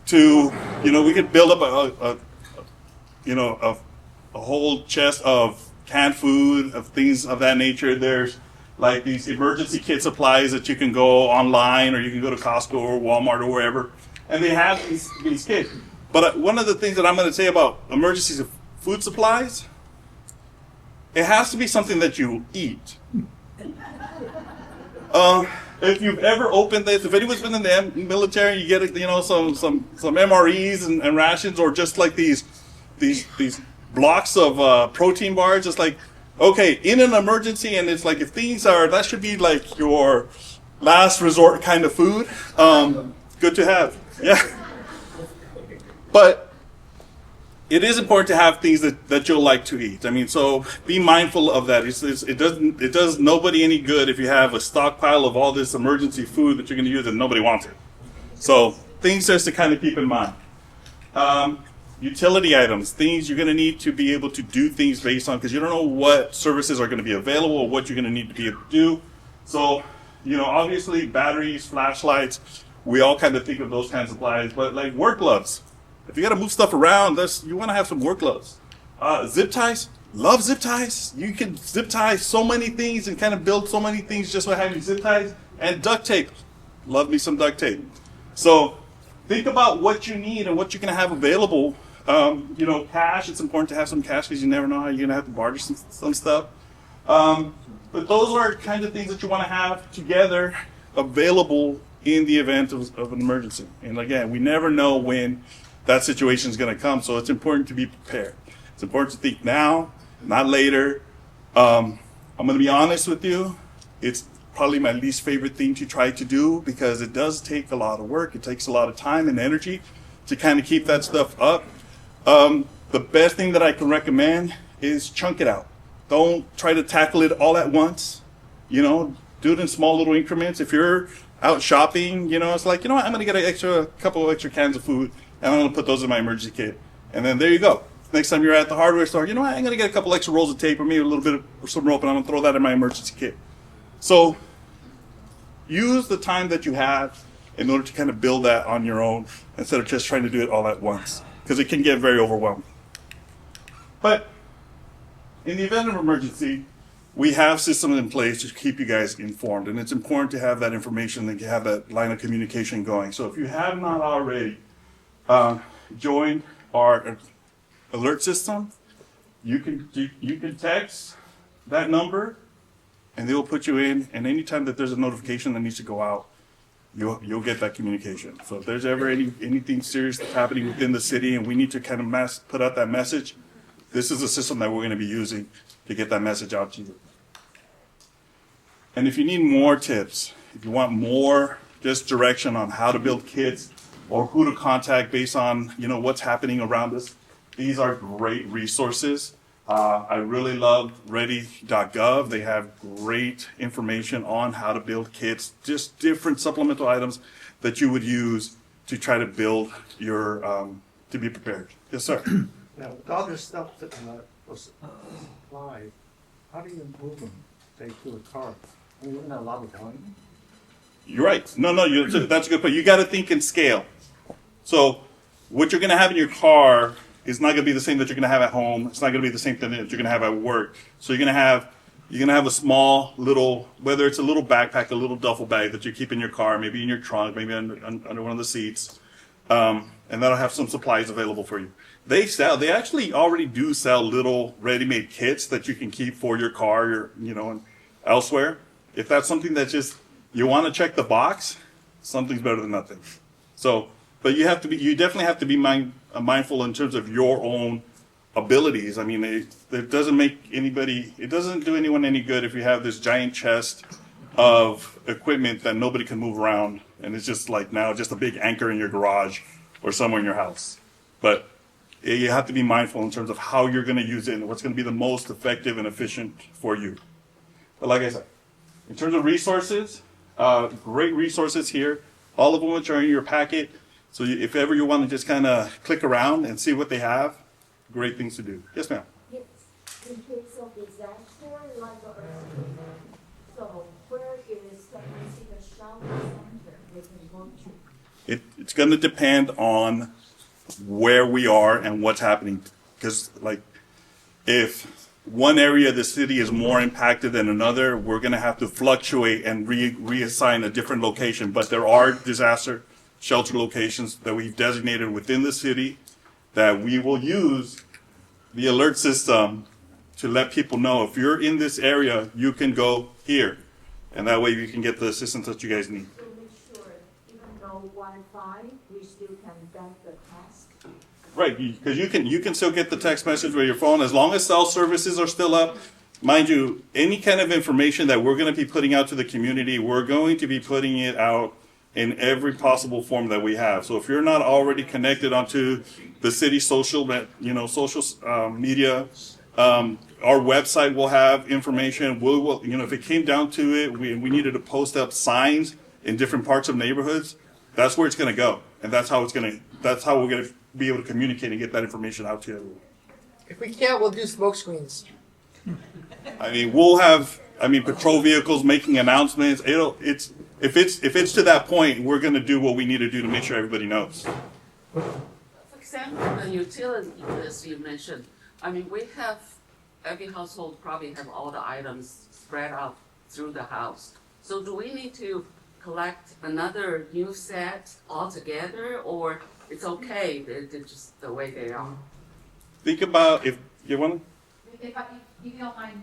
to, we could build up a whole chest of canned food, of things of that nature. There's like these emergency kit supplies that you can go online, or you can go to Costco or Walmart or wherever, and they have these kits. But one of the things that I'm going to say about emergency food supplies, it has to be something that you eat. if you've ever opened this, if anyone's been in the military, you get some MREs and rations, or just like these blocks of protein bars. It's like, okay, in an emergency, and it's like, if things are, that should be like your last resort kind of food. Good to have, yeah. But it is important to have things that you'll like to eat. I mean, so be mindful of that. It does nobody any good if you have a stockpile of all this emergency food that you're going to use and nobody wants it. So things just to kind of keep in mind. Utility items, things you're going to need to be able to do things based on, because you don't know what services are going to be available or what you're going to need to be able to do. So, obviously batteries, flashlights, we all kind of think of those kinds of supplies, but like work gloves. If you got to move stuff around, you want to have some work gloves. Zip ties, love zip ties. You can zip tie so many things and kind of build so many things just by having zip ties. And duct tape, love me some duct tape. So think about what you need and what you're going to have available. Cash, it's important to have some cash because you never know how you're going to have to barter some stuff. But those are kind of things that you want to have together available in the event of an emergency. And again, we never know when that situation is going to come, so it's important to be prepared. It's important to think now, not later. I'm going to be honest with you. It's probably my least favorite thing to try to do because it does take a lot of work. It takes a lot of time and energy to kind of keep that stuff up. The best thing that I can recommend is chunk it out. Don't try to tackle it all at once. Do it in small little increments. If you're out shopping, it's like, I'm going to get a couple of extra cans of food, and I'm going to put those in my emergency kit. And then there you go. Next time you're at the hardware store, I'm going to get a couple extra rolls of tape or maybe a little bit of some rope, and I'm going to throw that in my emergency kit. So use the time that you have in order to kind of build that on your own instead of just trying to do it all at once, because it can get very overwhelming. But in the event of emergency, we have systems in place to keep you guys informed, and it's important to have that information and to have that line of communication going. So if you have not already joined our alert system, you can text that number, and they will put you in. And anytime that there's a notification that needs to go out, you'll get that communication. So if there's ever anything serious that's happening within the city, and we need to kind of put out that message, this is a system that we're going to be using to get that message out to you. And if you need more tips, if you want more just direction on how to build kits or who to contact based on what's happening around us, these are great resources. I really love ready.gov. They have great information on how to build kits, just different supplemental items that you would use to try to build your to be prepared. Yes, sir. Now, with all this stuff that was supplied, how do you move them, say, to a car? I mean, isn't that a lot of time? You're right. No, that's a good point. You got to think in scale. So what you're going to have in your car is not going to be the same that you're going to have at home. It's not going to be the same thing that you're going to have at work. So you're going to have a small little, whether it's a little backpack, a little duffel bag that you keep in your car, maybe in your trunk, maybe under one of the seats, and that'll have some supplies available for you. They actually already do sell little ready-made kits that you can keep for your car, and elsewhere. If that's something that just you want to check the box, something's better than nothing. So, but you definitely have to be mindful in terms of your own abilities. I mean, it doesn't do anyone any good if you have this giant chest of equipment that nobody can move around, and it's just like now just a big anchor in your garage or somewhere in your house. But you have to be mindful in terms of how you're going to use it and what's going to be the most effective and efficient for you. But like I said, in terms of resources, great resources here, all of them which are in your packet. So if ever you want to just kind of click around and see what they have, great things to do. Yes, ma'am. Yes, in case of disaster, like so where is the shelter center they can go to? It's going to depend on where we are and what's happening. Because if one area of the city is more impacted than another, we're going to have to fluctuate and reassign a different location. But there are disaster shelter locations that we've designated within the city that we will use the alert system to let people know if you're in this area, you can go here. And that way you can get the assistance that you guys need. To make sure, even though Wi-Fi, we still can get the task. Right, because you can still get the text message with your phone as long as cell services are still up. Mind you, any kind of information that we're going to be putting out to the community, we're going to be putting it out in every possible form that we have. So if you're not already connected onto the city social media, our website will have information. We'll if it came down to it, we needed to post up signs in different parts of neighborhoods. That's where it's going to go, and that's how we're going to be able to communicate and get that information out to everyone. If we can't, we'll do smoke screens. I mean, we'll have patrol vehicles making announcements. If it's to that point, we're going to do what we need to do to make sure everybody knows. For example, the utility list you mentioned, I mean, we have, every household probably have all the items spread out through the house. So do we need to collect another new set altogether, or it's okay, they're just the way they are? Think about if you want. If you don't mind,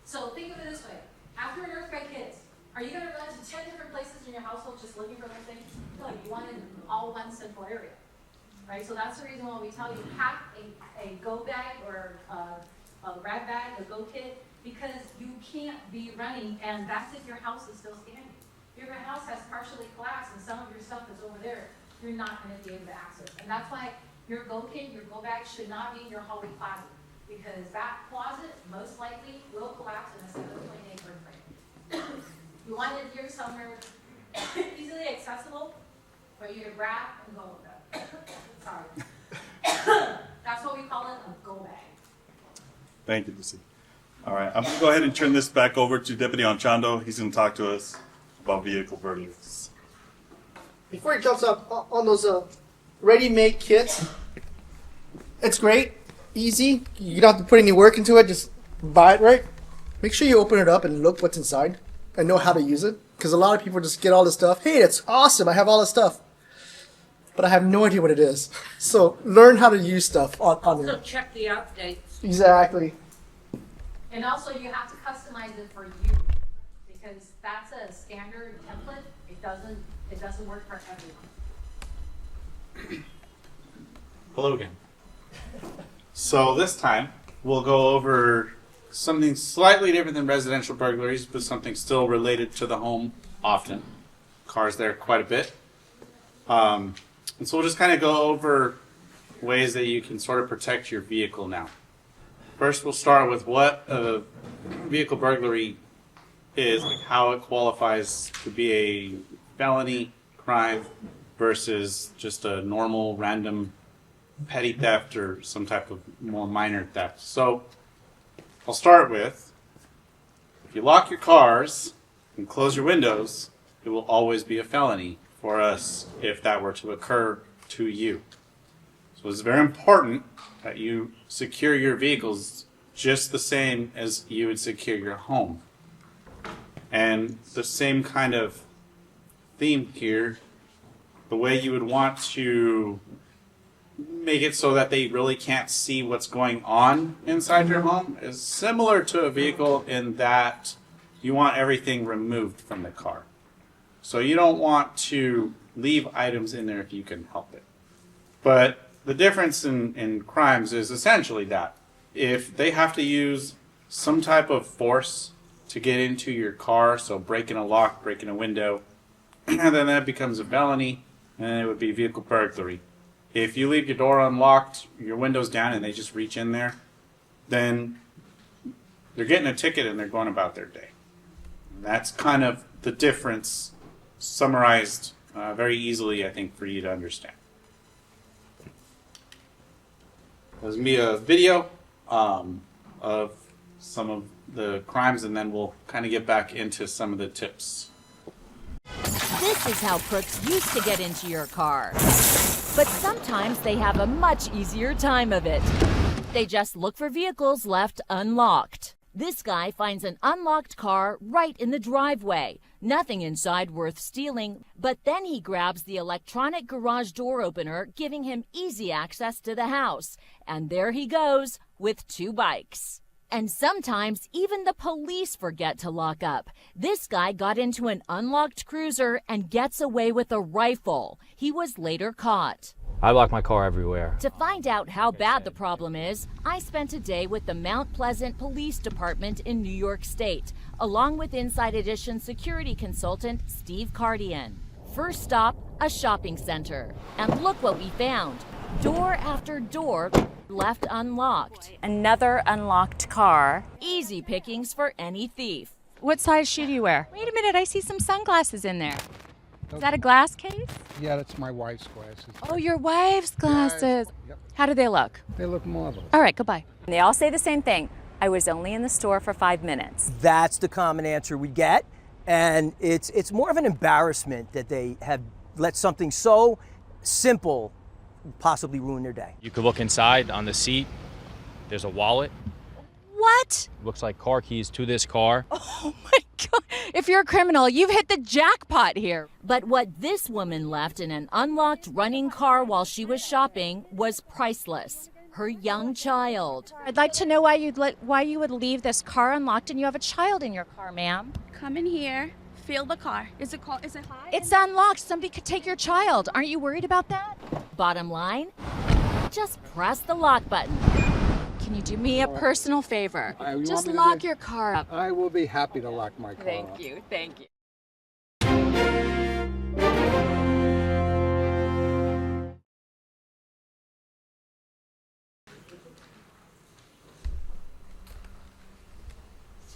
so think of it this way. After an earthquake hits, are you going to run to 10 different places in your household just looking for those things? No, you want it in all one central area, right? So that's the reason why we tell you pack a go bag or a rag bag, a go kit, because you can't be running, and that's if your house is still standing. If your house has partially collapsed and some of your stuff is over there, you're not going to be able to access. And that's why your go kit, your go bag should not be in your hallway closet, because that closet most likely will collapse in a 7.8 earthquake. You want it here somewhere easily accessible for you to grab and go with it. Sorry. That's what we call it, a go bag. Thank you, Lucy. All right, I'm going to go ahead and turn this back over to Deputy Anchando. He's going to talk to us about vehicle burglaries. Before he jumps up on those ready-made kits, it's great, easy. You don't have to put any work into it. Just buy it, right? Make sure you open it up and look what's inside and know how to use it. Because a lot of people just get all this stuff. Hey, it's awesome. I have all this stuff. But I have no idea what it is. So learn how to use stuff on So it. check the updates. Exactly. And also you have to customize it for you, because that's a standard template. It doesn't work for everyone. Hello again. So this time we'll go over something slightly different than residential burglaries, but something still related to the home often. Cars there quite a bit. And so we'll just kind of go over ways that you can sort of protect your vehicle now. First, we'll start with what a vehicle burglary is, like how it qualifies to be a felony crime versus just a normal random petty theft or some type of more minor theft. So I'll start with, if you lock your cars and close your windows, it will always be a felony for us if that were to occur to you. So it's very important that you secure your vehicles just the same as you would secure your home. And the same kind of theme here, the way you would want to make it so that they really can't see what's going on inside your home is similar to a vehicle in that you want everything removed from the car. So you don't want to leave items in there if you can help it. But the difference in crimes is essentially that if they have to use some type of force to get into your car, so breaking a lock, breaking a window, and then that becomes a felony, and it would be vehicle burglary. If you leave your door unlocked, your windows down, and they just reach in there, then they're getting a ticket and they're going about their day. And that's kind of the difference summarized very easily, I think, for you to understand. There's going to be a video of some of the crimes, and then we'll kind of get back into some of the tips. This is how crooks used to get into your car. But sometimes they have a much easier time of it. They just look for vehicles left unlocked. This guy finds an unlocked car right in the driveway. Nothing inside worth stealing, but then he grabs the electronic garage door opener, giving him easy access to the house. And there he goes with 2 bikes. And sometimes even the police forget to lock up. This guy got into an unlocked cruiser and gets away with a rifle. He was later caught. I lock my car everywhere. To find out how bad the problem is, I spent a day with the Mount Pleasant Police Department in New York State, along with Inside Edition security consultant Steve Cardian. First stop, a shopping center. And look what we found. Door after door left unlocked. Another unlocked car. Easy pickings for any thief. What size shoe do you wear? Wait a minute, I see some sunglasses in there. Is that a glass case? Yeah, that's my wife's glasses. Oh, your wife's glasses. Yep. How do they look? They look marvelous. All right, goodbye. And they all say the same thing. I was only in the store for 5 minutes. That's the common answer we get. And it's more of an embarrassment that they have let something so simple possibly ruin their day. You could look inside on the seat. There's a wallet. What? Looks like car keys to this car. Oh my God. If you're a criminal, you've hit the jackpot here. But what this woman left in an unlocked running car while she was shopping was priceless. Her young child. I'd like to know why you would leave this car unlocked and you have a child in your car, ma'am. Come in here, feel the car. Is it high? It's unlocked. Somebody could take your child. Aren't you worried about that? Bottom line, just press the lock button. Can you do me a personal favor? Just lock your car up. I will be happy to lock my car up. Thank you.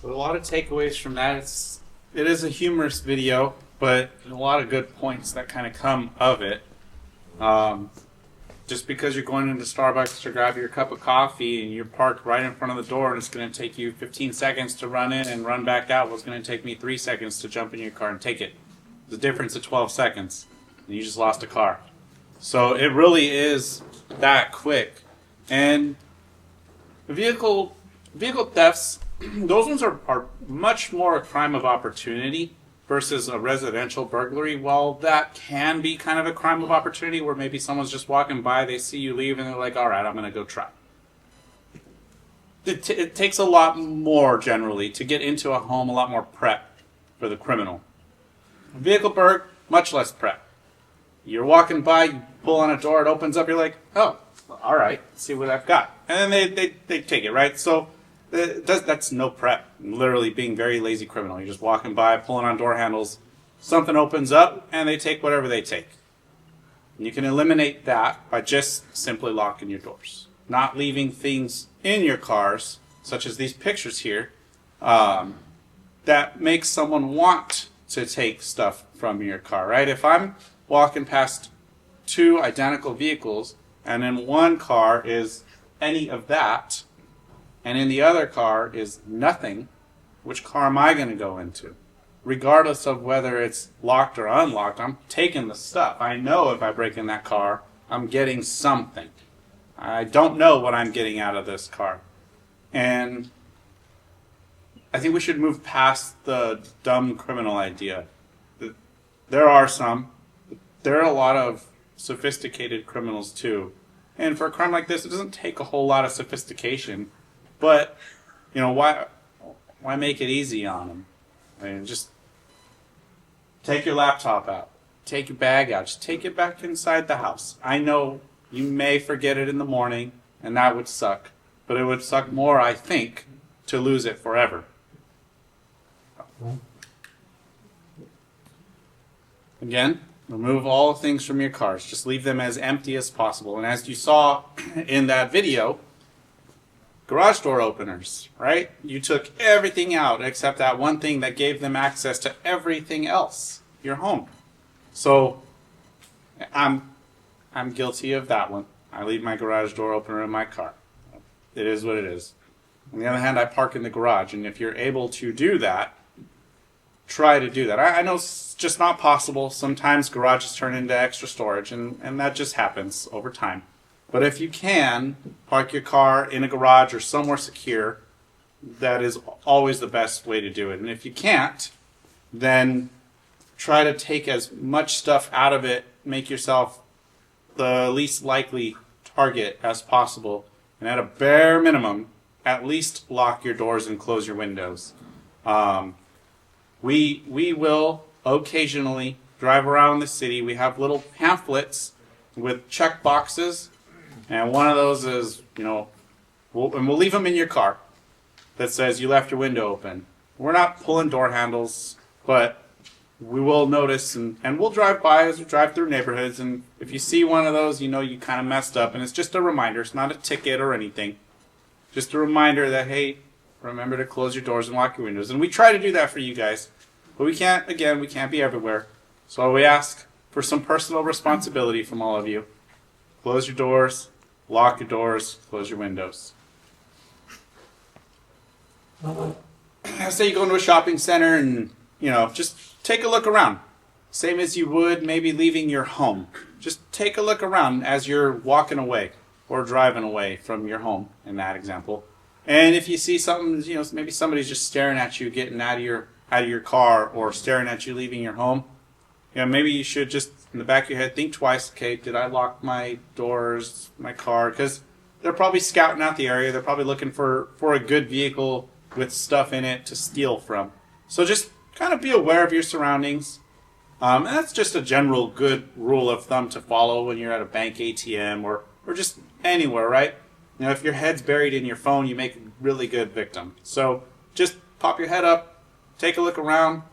So a lot of takeaways from that. It is a humorous video, but a lot of good points that kind of come of it. Just because you're going into Starbucks to grab your cup of coffee and you're parked right in front of the door and it's going to take you 15 seconds to run in and run back out, well, it's going to take me 3 seconds to jump in your car and take it. The difference of 12 seconds, and you just lost a car. So it really is that quick. And vehicle thefts, those ones are much more a crime of opportunity versus a residential burglary. While that can be kind of a crime of opportunity where maybe someone's just walking by, they see you leave, and they're like, all right, I'm going to go try. It takes a lot more, generally, to get into a home, a lot more prep for the criminal. Vehicle burg, much less prep. You're walking by, you pull on a door, it opens up, you're like, oh, all right, let's see what I've got. And then they take it, right? So that's no prep. Literally being very lazy criminal. You're just walking by, pulling on door handles, something opens up, and they take whatever they take. And you can eliminate that by just simply locking your doors. Not leaving things in your cars, such as these pictures here, that makes someone want to take stuff from your car, right? If I'm walking past two identical vehicles, and in one car is any of that, and in the other car is nothing, which car am I going to go into? Regardless of whether it's locked or unlocked, I'm taking the stuff. I know if I break in that car, I'm getting something. I don't know what I'm getting out of this car. And I think we should move past the dumb criminal idea. There are some. There are a lot of sophisticated criminals too. And for a crime like this, it doesn't take a whole lot of sophistication. But, you know, why make it easy on them? I mean, just take your laptop out. Take your bag out. Just take it back inside the house. I know you may forget it in the morning, and that would suck. But it would suck more, I think, to lose it forever. Again, remove all things from your cars. Just leave them as empty as possible. And as you saw in that video, garage door openers, right? You took everything out except that one thing that gave them access to everything else, your home. So I'm guilty of that one. I leave my garage door opener in my car. It is what it is. On the other hand, I park in the garage, and if you're able to do that, try to do that. I know it's just not possible. Sometimes garages turn into extra storage, and that just happens over time. But if you can, park your car in a garage or somewhere secure, that is always the best way to do it. And if you can't, then try to take as much stuff out of it, make yourself the least likely target as possible, and at a bare minimum, at least lock your doors and close your windows. We will occasionally drive around the city. We have little pamphlets with check boxes, and one of those is, we'll leave them in your car that says you left your window open. We're not pulling door handles, but we will notice, and we'll drive by as we drive through neighborhoods, and if you see one of those, you kind of messed up, and it's just a reminder. It's not a ticket or anything. Just a reminder that, hey, remember to close your doors and lock your windows. And we try to do that for you guys, but we can't be everywhere. So we ask for some personal responsibility from all of you. Close your doors, lock your doors, close your windows. Say you go into a shopping center and, just take a look around. Same as you would maybe leaving your home. Just take a look around as you're walking away or driving away from your home in that example. And if you see something, maybe somebody's just staring at you getting out of your car or staring at you leaving your home, maybe you should just in the back of your head think twice, okay, did I lock my doors, my car? Because they're probably scouting out the area. They're probably looking for a good vehicle with stuff in it to steal from. So just kind of be aware of your surroundings. And that's just a general good rule of thumb to follow when you're at a bank ATM or just anywhere, right? If your head's buried in your phone, you make a really good victim. So just pop your head up, take a look around,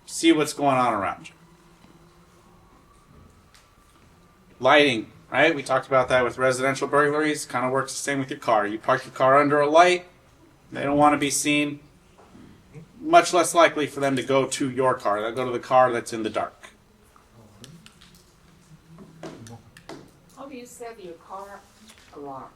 see what's going on around you. Lighting, right? We talked about that with residential burglaries. Kind of works the same with your car. You park your car under a light. They don't want to be seen. Much less likely for them to go to your car. They'll go to the car that's in the dark. How do you set your car alarm?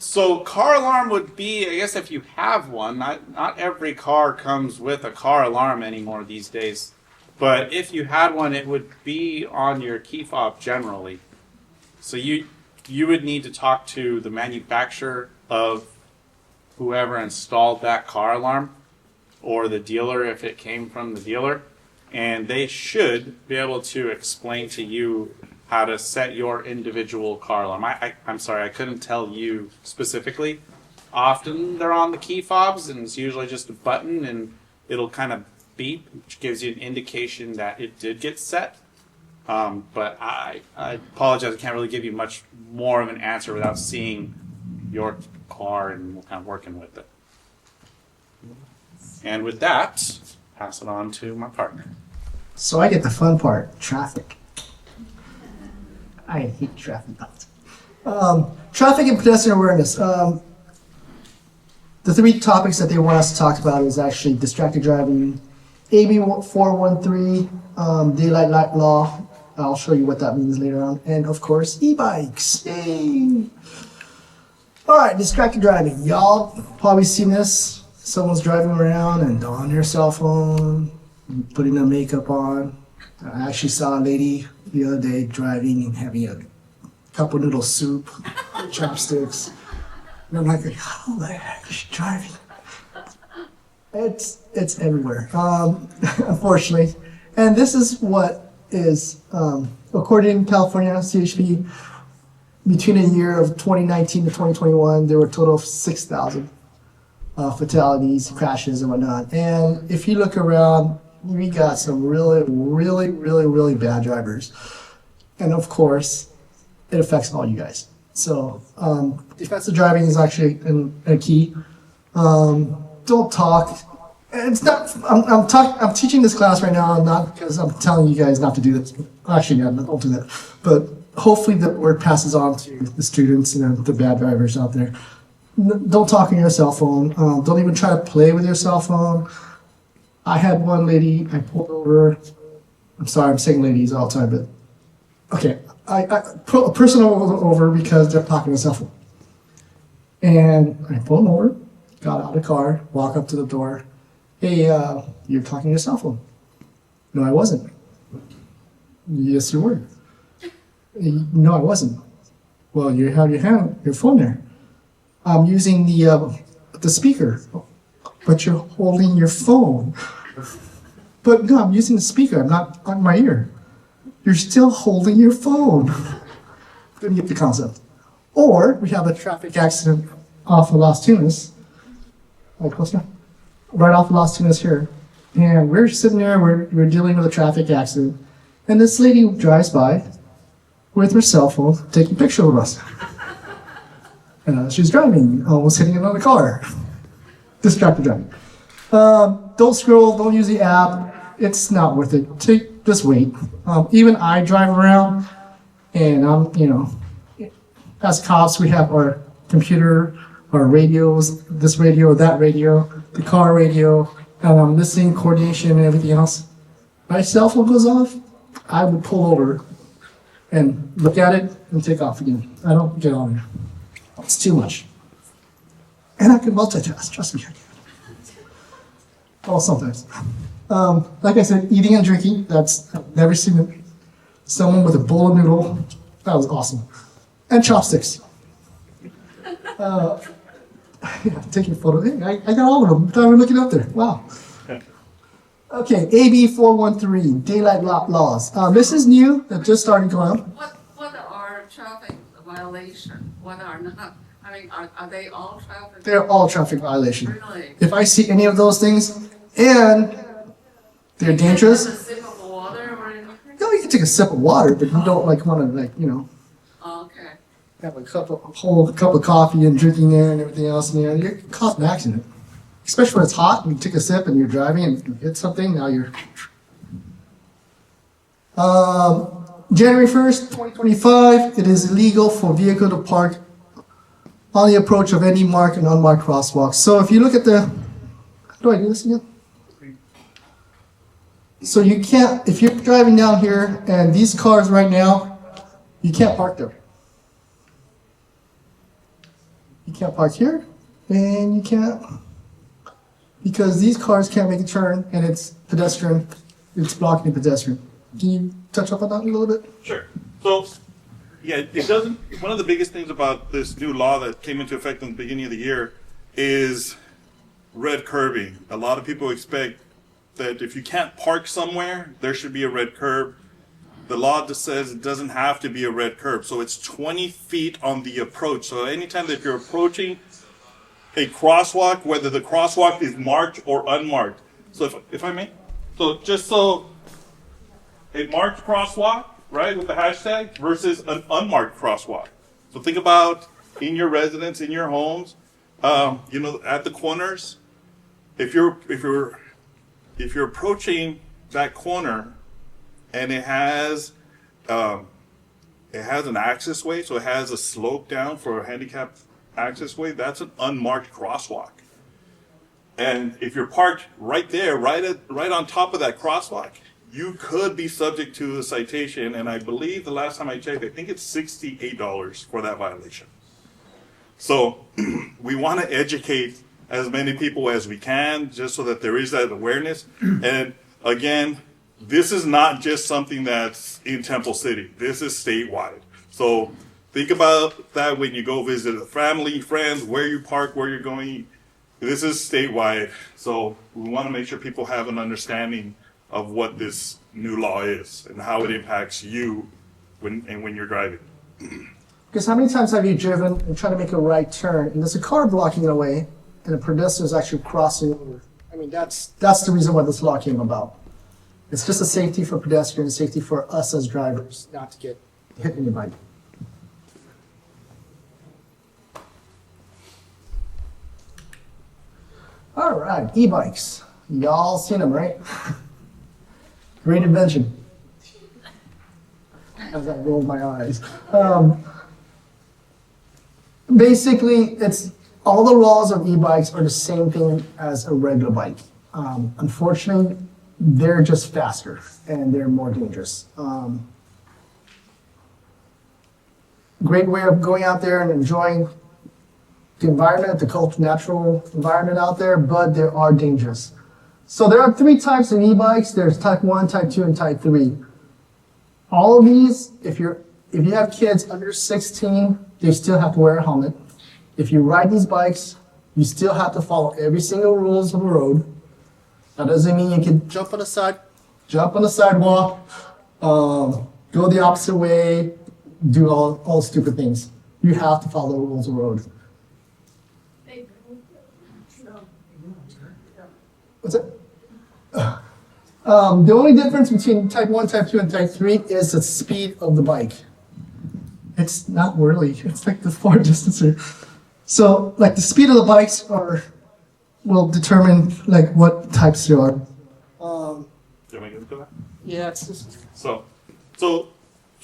So car alarm would be, I guess if you have one, not every car comes with a car alarm anymore these days. But if you had one, it would be on your key fob generally. So you would need to talk to the manufacturer of whoever installed that car alarm or the dealer if it came from the dealer. And they should be able to explain to you how to set your individual car alarm. I'm sorry, I couldn't tell you specifically. Often they're on the key fobs, and it's usually just a button, and it'll kind of beep, which gives you an indication that it did get set. But I apologize, I can't really give you much more of an answer without seeing your car and kind of working with it. And with that, pass it on to my partner. So I get the fun part, traffic. I hate traffic. Traffic and pedestrian awareness. The three topics that they want us to talk about is actually distracted driving, AB 413, daylight light law. I'll show you what that means later on. And of course, e-bikes. Yay! All right, distracted driving. Y'all probably seen this. Someone's driving around and on their cell phone, putting their makeup on. I actually saw a lady the other day driving and having a cup of noodle soup, chopsticks. And I'm like, how the heck is she driving? It's everywhere, unfortunately. And this is what is, according to California CHP, between the year of 2019 to 2021, there were a total of 6,000 fatalities, crashes, and whatnot. And if you look around, we got some really, really, really, really bad drivers. And of course, it affects all you guys. So defensive driving is actually a key. Don't talk. It's not. I'm teaching this class right now, not because I'm telling you guys not to do this. Actually, yeah, don't do that. But hopefully, the word passes on to the students and the bad drivers out there. Don't talk on your cell phone. Don't even try to play with your cell phone. I had one lady I pulled over. I'm sorry, I'm saying ladies all the time, but okay. I put a person over because they're talking on their cell phone. And I pulled them over, got out of the car, walk up to the door. Hey, you're talking on your cell phone. No, I wasn't. Yes, you were. No, I wasn't. Well, you have your phone there. I'm using the speaker. But you're holding your phone. But no, I'm using the speaker. I'm not on my ear. You're still holding your phone. Didn't get the concept. Or we have a traffic accident off of Las Tunas, like close enough, right off of Las Tunas here. And we're sitting there, we're dealing with a traffic accident. And this lady drives by with her cell phone, taking pictures of us. She's driving, almost hitting another car. Distracted driving. Don't scroll, don't use the app. It's not worth it. Just wait. Even I drive around, and as cops, we have our computer, our radios, this radio, that radio, the car radio, and I'm listening, coordination, and everything else. My cell phone goes off, I would pull over and look at it and take off again. I don't get on there. It's too much. And I can multitask, trust me, I can. Well, sometimes. Like I said, eating and drinking, I've never seen someone with a bowl of noodle. That was awesome. And chopsticks. Taking photos. Hey, I got all of them. Thought we were looking up there. Wow. Okay, AB 413, daylight laws. This is new, that just started going up. What are traffic violations? What are not? I mean, are they all traffic? They're all traffic violations. Really? If I see any of those things, and they're dangerous. Have a sip of water or anything? No, you can take a sip of water, but you don't want to Okay. have a whole cup of coffee and drinking there and everything else, and you're caught in an accident. Especially when it's hot and you take a sip and you're driving and you hit something, now you're... January 1st, 2025, it is illegal for vehicle to park on the approach of any marked and unmarked crosswalks. So if you look at the... How do I do this again? So you can't, if you're driving down here and these cars right now, you can't park there. You can't park here, and you can't, because these cars can't make a turn, and it's pedestrian, it's blocking the pedestrian. Can you touch up on that a little bit? Sure. So, yeah, it doesn't, one of the biggest things about this new law that came into effect in the beginning of the year is red curbing. A lot of people expect that if you can't park somewhere, there should be a red curb. The law just says it doesn't have to be a red curb. So it's 20 feet on the approach. So anytime that you're approaching a crosswalk, whether the crosswalk is marked or unmarked. So if I may, so just so a marked crosswalk, right, with the hashtag versus an unmarked crosswalk. So think about in your residence, in your homes, at the corners, if you're approaching that corner and it has an access way, so it has a slope down for a handicapped access way, that's an unmarked crosswalk. And if you're parked right there, right on top of that crosswalk, you could be subject to a citation. And I believe the last time I checked, I think it's $68 for that violation. So we want to educate as many people as we can, just so that there is that awareness. And again, this is not just something that's in Temple City. This is statewide. So think about that when you go visit a family, friends, where you park, where you're going. This is statewide. So we want to make sure people have an understanding of what this new law is and how it impacts you when you're driving. Because how many times have you driven and tried to make a right turn, and there's a car blocking the way, and a pedestrian is actually crossing over? I mean, that's the reason why this law came about. It's just a safety for pedestrians, safety for us as drivers, not to get hit anybody. All right, e-bikes. Y'all seen them, right? Great invention. As I roll my eyes. Basically, it's all the laws of e-bikes are the same thing as a regular bike. Unfortunately, they're just faster and they're more dangerous. Great way of going out there and enjoying the environment, the natural environment out there, but there are dangers. So there are 3 types of e-bikes. There's type 1, type 2, and type 3. All of these, if you have kids under 16, they still have to wear a helmet. If you ride these bikes, you still have to follow every single rules of the road. That doesn't mean you can jump on the sidewalk, go the opposite way, do all stupid things. You have to follow the rules of the road. What's it? The only difference between type 1, type 2, and type 3 is the speed of the bike. It's not really, it's like the far distancer. So like the speed of the bikes will determine like what types there are. Do you want me to get into that? Yeah, it's just. So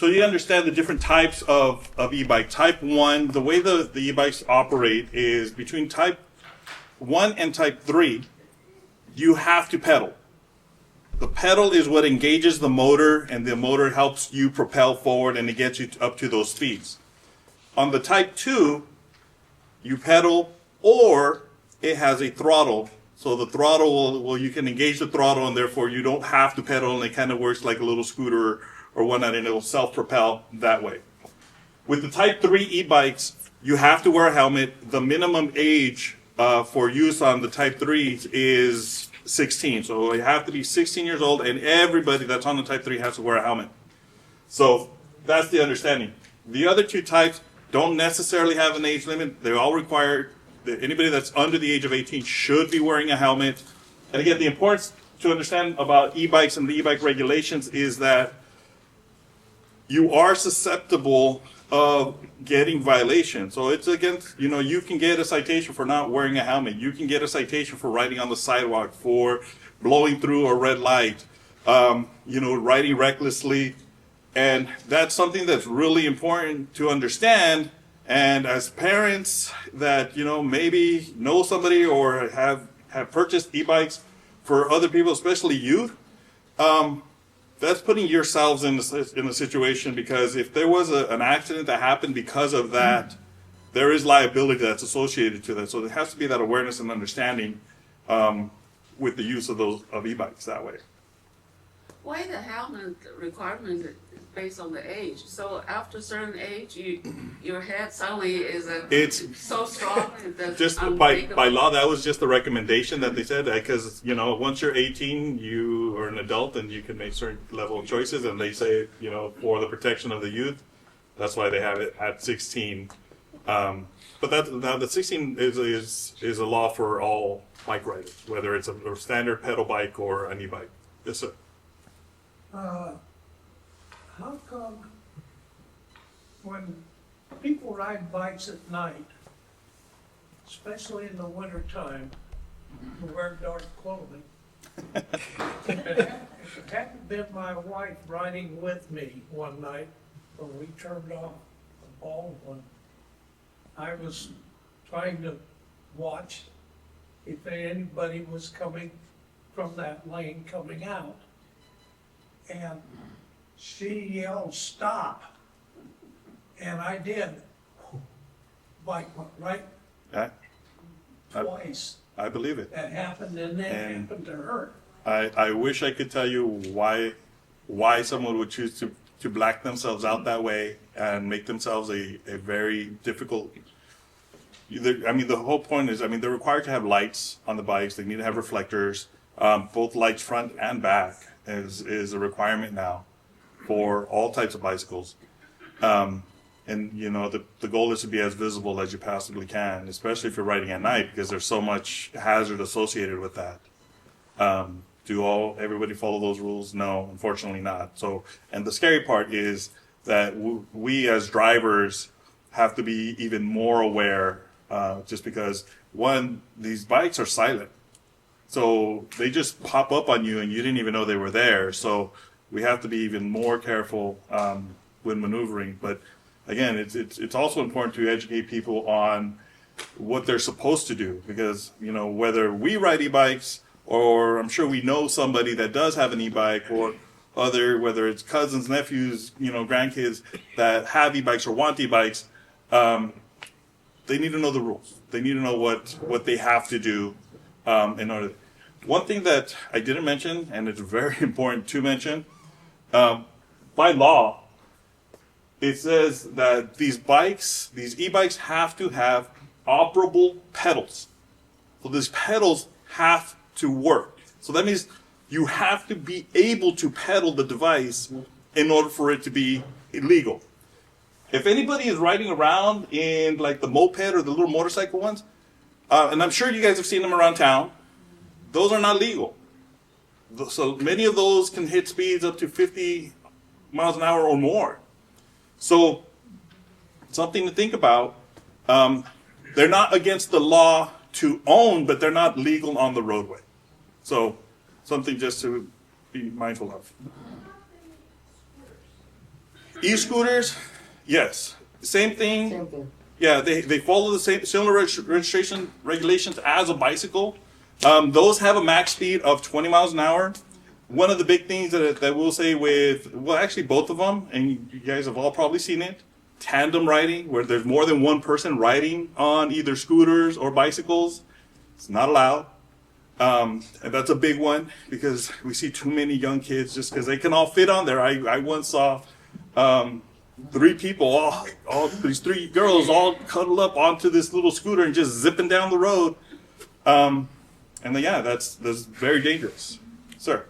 you understand the different types of e-bike. Type 1, the way the e-bikes operate is between type 1 and type 3, you have to pedal. The pedal is what engages the motor, and the motor helps you propel forward and it gets you up to those speeds. On the type 2, you pedal, or it has a throttle. So the throttle you can engage the throttle, and therefore you don't have to pedal, and it kind of works like a little scooter or whatnot, and it will self-propel that way. With the type 3 e-bikes, you have to wear a helmet. The minimum age for use on the type 3s is 16. So you have to be 16 years old, and everybody that's on the type 3 has to wear a helmet. So that's the understanding. The other two types don't necessarily have an age limit. They all require that anybody that's under the age of 18 should be wearing a helmet. And again, the importance to understand about e-bikes and the e-bike regulations is that you are susceptible of getting violations. So it's against, you can get a citation for not wearing a helmet. You can get a citation for riding on the sidewalk, for blowing through a red light, riding recklessly. And that's something that's really important to understand. And as parents that, maybe know somebody or have purchased e-bikes for other people, especially youth, that's putting yourselves in a situation, because if there was an accident that happened because of that, there is liability that's associated to that. So there has to be that awareness and understanding with the use of e-bikes that way. Why the helmet requirement is based on the age? So after a certain age, your head suddenly is so strong that Just by law, that was just the recommendation that they said, because once you're 18, you are an adult and you can make certain level of choices, and they say for the protection of the youth, that's why they have it at 16. But now the 16 is a law for all bike riders, whether it's a standard pedal bike or an e-bike. Yes, sir. How come when people ride bikes at night, especially in the winter time, who wear dark clothing, it hadn't been my wife riding with me one night when we turned off the Baldwin. I was trying to watch if anybody was coming from that lane coming out. And she yelled, "Stop!" And I did. Bike went right twice. I believe it. That happened, and then happened to her. I wish I could tell you why someone would choose to black themselves out that way and make themselves a very difficult. The whole point is, they're required to have lights on the bikes. They need to have reflectors, both lights front and back is a requirement now for all types of bicycles. And the goal is to be as visible as you possibly can, especially if you're riding at night, because there's so much hazard associated with that. Do everybody follow those rules? No, unfortunately not. So, and the scary part is that we as drivers have to be even more aware, just because, one, these bikes are silent. So they just pop up on you and you didn't even know they were there. So we have to be even more careful when maneuvering. But again, it's also important to educate people on what they're supposed to do, because whether we ride e-bikes, or I'm sure we know somebody that does have an e-bike, or whether it's cousins, nephews, grandkids that have e-bikes or want e-bikes, they need to know the rules. They need to know what they have to do in order. One thing that I didn't mention, and it's very important to mention, by law, it says that these e-bikes have to have operable pedals. So these pedals have to work. So that means you have to be able to pedal the device in order for it to be illegal. If anybody is riding around in like the moped or the little motorcycle ones, and I'm sure you guys have seen them around town, those are not legal. So many of those can hit speeds up to 50 miles an hour or more. So something to think about. They're not against the law to own, but they're not legal on the roadway. So something just to be mindful of. E-scooters, yes, same thing. Same thing. Yeah, they follow the same similar registration regulations as a bicycle. Those have a max speed of 20 miles an hour. One of the big things that we'll say with, well, actually both of them, and you guys have all probably seen it, tandem riding, where there's more than one person riding on either scooters or bicycles. It's not allowed. And that's a big one because we see too many young kids just because they can all fit on there. I once saw 3 people, all these 3 girls all cuddled up onto this little scooter and just zipping down the road. And then, yeah, that's very dangerous. Sir?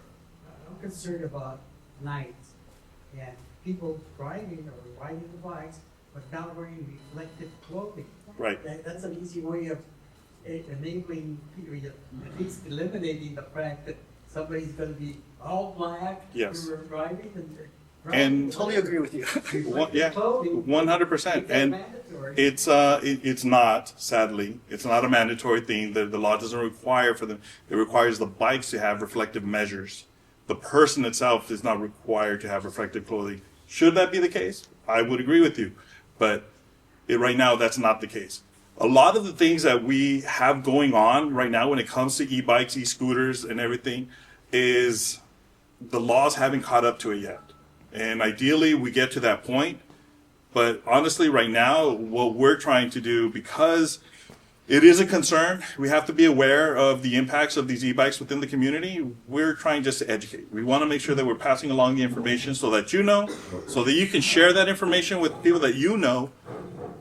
I'm concerned about nights and people driving or riding the bikes but not wearing reflective clothing. Right. That's an easy way of enabling, at least eliminating the fact that somebody's going to be all black. Yes. Driving And Totally agree with you. Yeah, 100%. And it's not, sadly, it's not a mandatory thing. The law doesn't require for them. It requires the bikes to have reflective measures. The person itself is not required to have reflective clothing. Should that be the case? I would agree with you. But right now, that's not the case. A lot of the things that we have going on right now when it comes to e-bikes, e-scooters, and everything is the laws haven't caught up to it yet. And ideally, we get to that point. But honestly, right now, what we're trying to do, because it is a concern, we have to be aware of the impacts of these e-bikes within the community. We're trying just to educate. We want to make sure that we're passing along the information so that you know, so that you can share that information with people that you know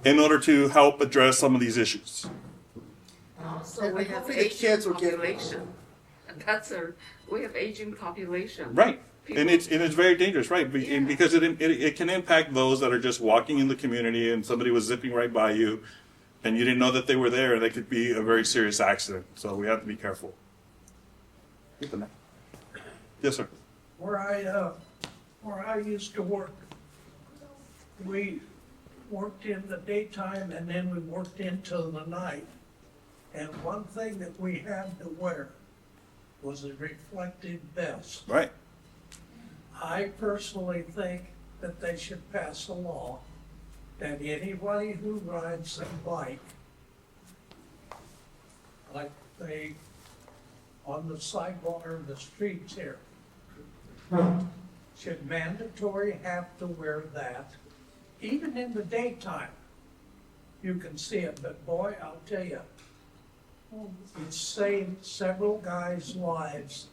in order to help address some of these issues. So we have hopefully the kids aging will get- population. We have aging population. Right. And it's very dangerous, right? And because it can impact those that are just walking in the community and somebody was zipping right by you and you didn't know that they were there, and that could be a very serious accident. So we have to be careful. Yes, sir. Where I used to work, we worked in the daytime and then we worked into the night. And one thing that we had to wear was a reflective vest. Right. I personally think that they should pass a law that anybody who rides a bike, like they, on the sidewalk or the streets here, should mandatory have to wear that. Even in the daytime, you can see it, but boy, I'll tell you, it's saved several guys' lives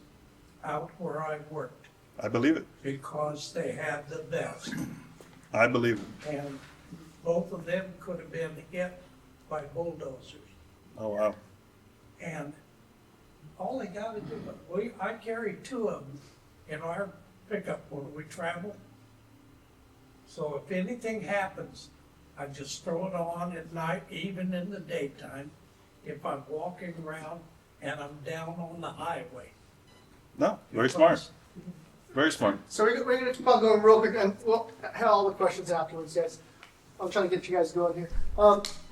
out where I worked. I believe it. Because they had the vest. I believe it. And both of them could have been hit by bulldozers. Oh, wow. And all they got to do, I carry 2 of them in our pickup when we travel. So if anything happens, I just throw it on at night, even in the daytime, if I'm walking around and I'm down on the highway. No, very smart. Very smart. So we're going to keep on going real quick, and we'll have all the questions afterwards, guys. I'm trying to get you guys going here.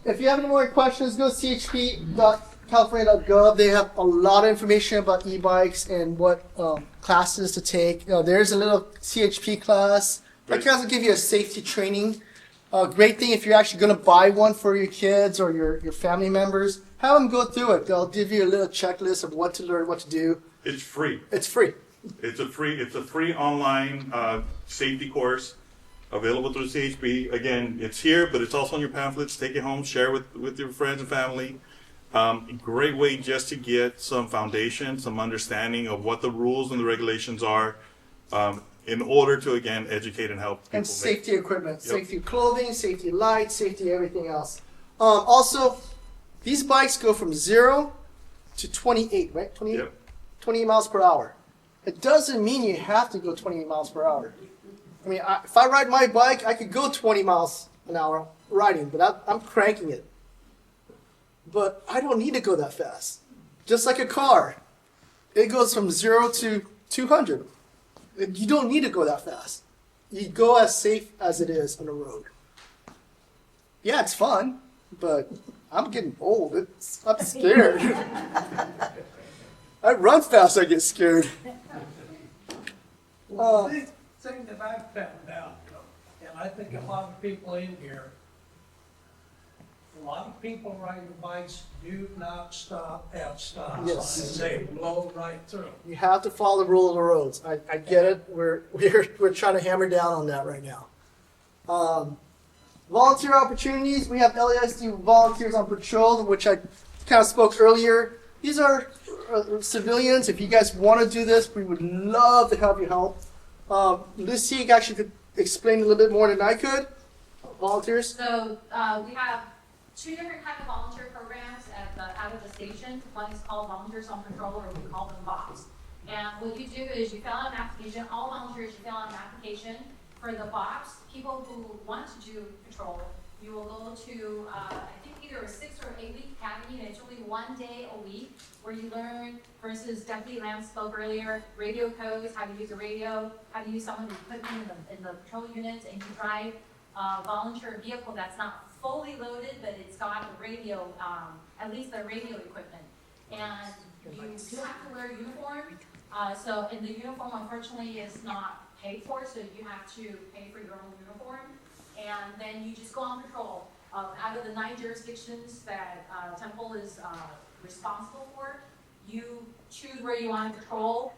If you have any more questions, go to chp.california.gov. They have a lot of information about e-bikes and what classes to take. There's a little CHP class. That class will give you a safety training. Great thing if you're actually going to buy one for your kids or your family members. Have them go through it. They'll give you a little checklist of what to learn, what to do. It's free. It's free. It's a free online safety course available through CHP. Again, it's here, but it's also on your pamphlets. Take it home, share with your friends and family. Great way just to get some foundation, some understanding of what the rules and the regulations are, in order to again educate and help people. And safety equipment, safety clothing, safety lights, safety everything else. Also, these bikes go from 0 to 28, right? 28, Yep. 28 miles per hour. It doesn't mean you have to go 28 miles per hour. I mean, if I ride my bike, I could go 20 miles an hour riding, but I'm cranking it. But I don't need to go that fast. Just like a car, it goes from 0 to 200. You don't need to go that fast. You go as safe as it is on the road. Yeah, it's fun, but I'm getting old. I'm scared. I run fast, I get scared. Well, the thing that I've found out, and I think a lot of people in here, a lot of people riding bikes do not stop at stop Yes. signs. They blow right through. You have to follow the rule of the roads. I get it. We're trying to hammer down on that right now. Volunteer opportunities. We have LASD volunteers on patrol, which I kind of spoke earlier. These are civilians. If you guys want to do this, we would love to have you help. Lucy actually could explain a little bit more than I could. Volunteers. So we have 2 different types of volunteer programs out of the station. One is called Volunteers on Patrol, or we call them VOPs. And what you do is you fill out an application. All volunteers, you fill out an application for the VOPs. People who want to do patrol, you will go to I think either a 6 or 8 week academy, and it's only 1 day a week where you learn, for instance, Deputy Lamb spoke earlier, radio codes, how to use a radio, how to use some of the equipment in the patrol units, and you drive a volunteer vehicle that's not fully loaded, but it's got a radio, at least the radio equipment. And you do have to wear a uniform. And the uniform, unfortunately, is not paid for, so you have to pay for your own uniform. And then you just go on patrol. Out of the 9 jurisdictions that Temple is responsible for, you choose where you want to patrol.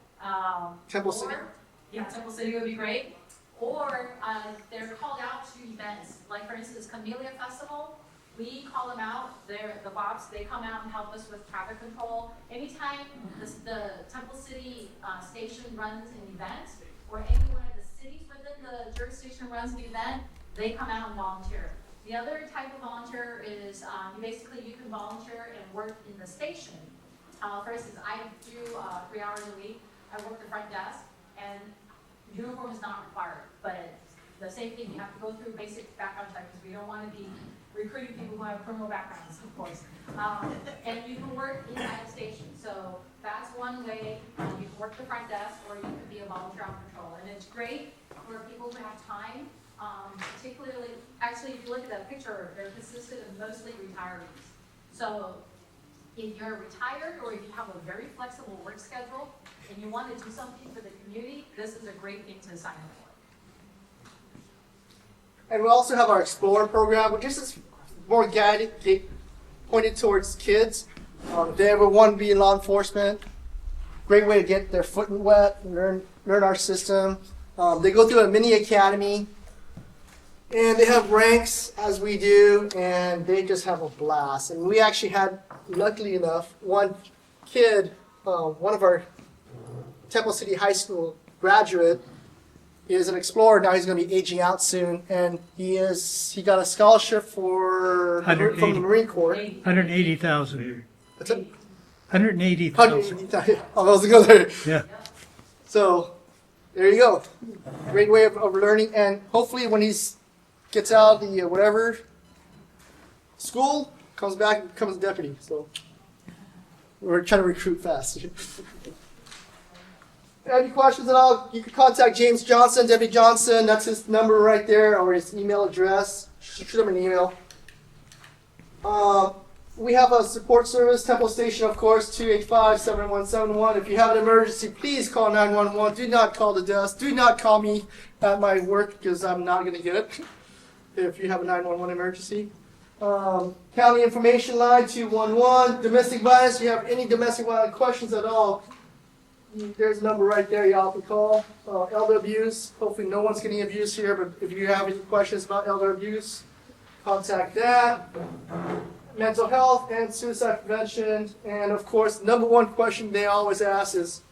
Temple City? Yeah, Temple City would be great. Or they're called out to events, like for instance, Camellia Festival. We call them out. They're the VOPs. They come out and help us with traffic control. Anytime the Temple City station runs an event, or any one of the cities within the jurisdiction runs an event, they come out and volunteer. The other type of volunteer is you can volunteer and work in the station. For instance, I do 3 hours a week. I work the front desk, and uniform is not required, but the same thing, you have to go through basic background check because we don't want to be recruiting people who have criminal backgrounds, of course. And you can work inside the station. So that's one way. You can work the front desk, or you can be a volunteer on patrol. And it's great for people who have time, particularly, actually, if you look at that picture, they're consisted of mostly retirees. So if you're retired, or if you have a very flexible work schedule, and you want to do something for the community, this is a great thing to sign up for. And we also have our Explorer program, which is more guided, pointed towards kids. If they ever want to be in law enforcement, great way to get their foot wet, learn our system. They go through a mini academy, and they have ranks as we do, and they just have a blast. And we actually had, luckily enough, one kid, one of our Temple City High School graduate, is an Explorer. Now he's going to be aging out soon, and he got a scholarship from the Marine Corps. 180,000. What's it? 180,000. Oh, I was going to go there. Yeah. So there you go. Great way of learning, and hopefully when he gets out of the whatever school, comes back and becomes a deputy. So we're trying to recruit fast. Any questions at all? You can contact James Johnson, Deputy Johnson. That's his number right there, or his email address. Shoot him an email. We have a support service, Temple Station, of course, 285-7171. If you have an emergency, please call 911. Do not call the desk. Do not call me at my work, because I'm not going to get it if you have a 911 emergency. County information line, 211. Domestic violence, if you have any domestic violence questions at all, there's a number right there y'all can call. Elder abuse, hopefully no one's getting abused here, but if you have any questions about elder abuse, contact that. Mental health and suicide prevention, and of course, number one question they always ask is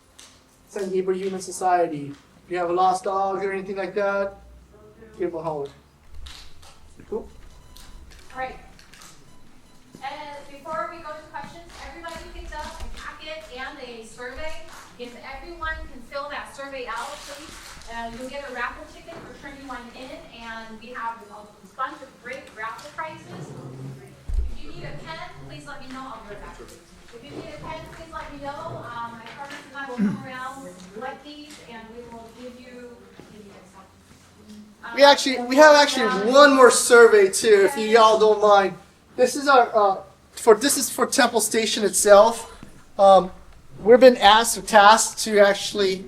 St. Hebrew Human Society. If you have a lost dog or anything like that, give them a holler. Cool. All right. And before we go to questions, everybody picked up a packet and a survey. If everyone can fill that survey out, please, you'll get a raffle ticket for turning one in, and we have a bunch of great let me know. I'll be right back. If you need a pen, please let me know. My partners and I will come around, collect these, and we will give you We have actually one more survey too, if y'all don't mind. This is our this is for Temple Station itself. We've been asked or tasked to actually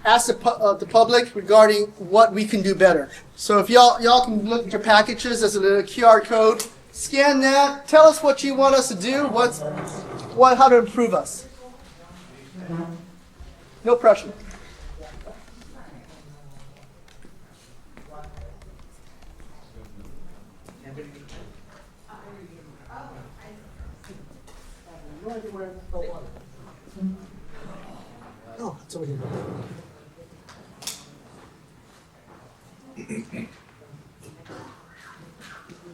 ask the public regarding what we can do better. So if y'all can look at your packages, there's a little QR code. Scan that. Tell us what you want us to do. How to improve us. No pressure. Oh, it's over here.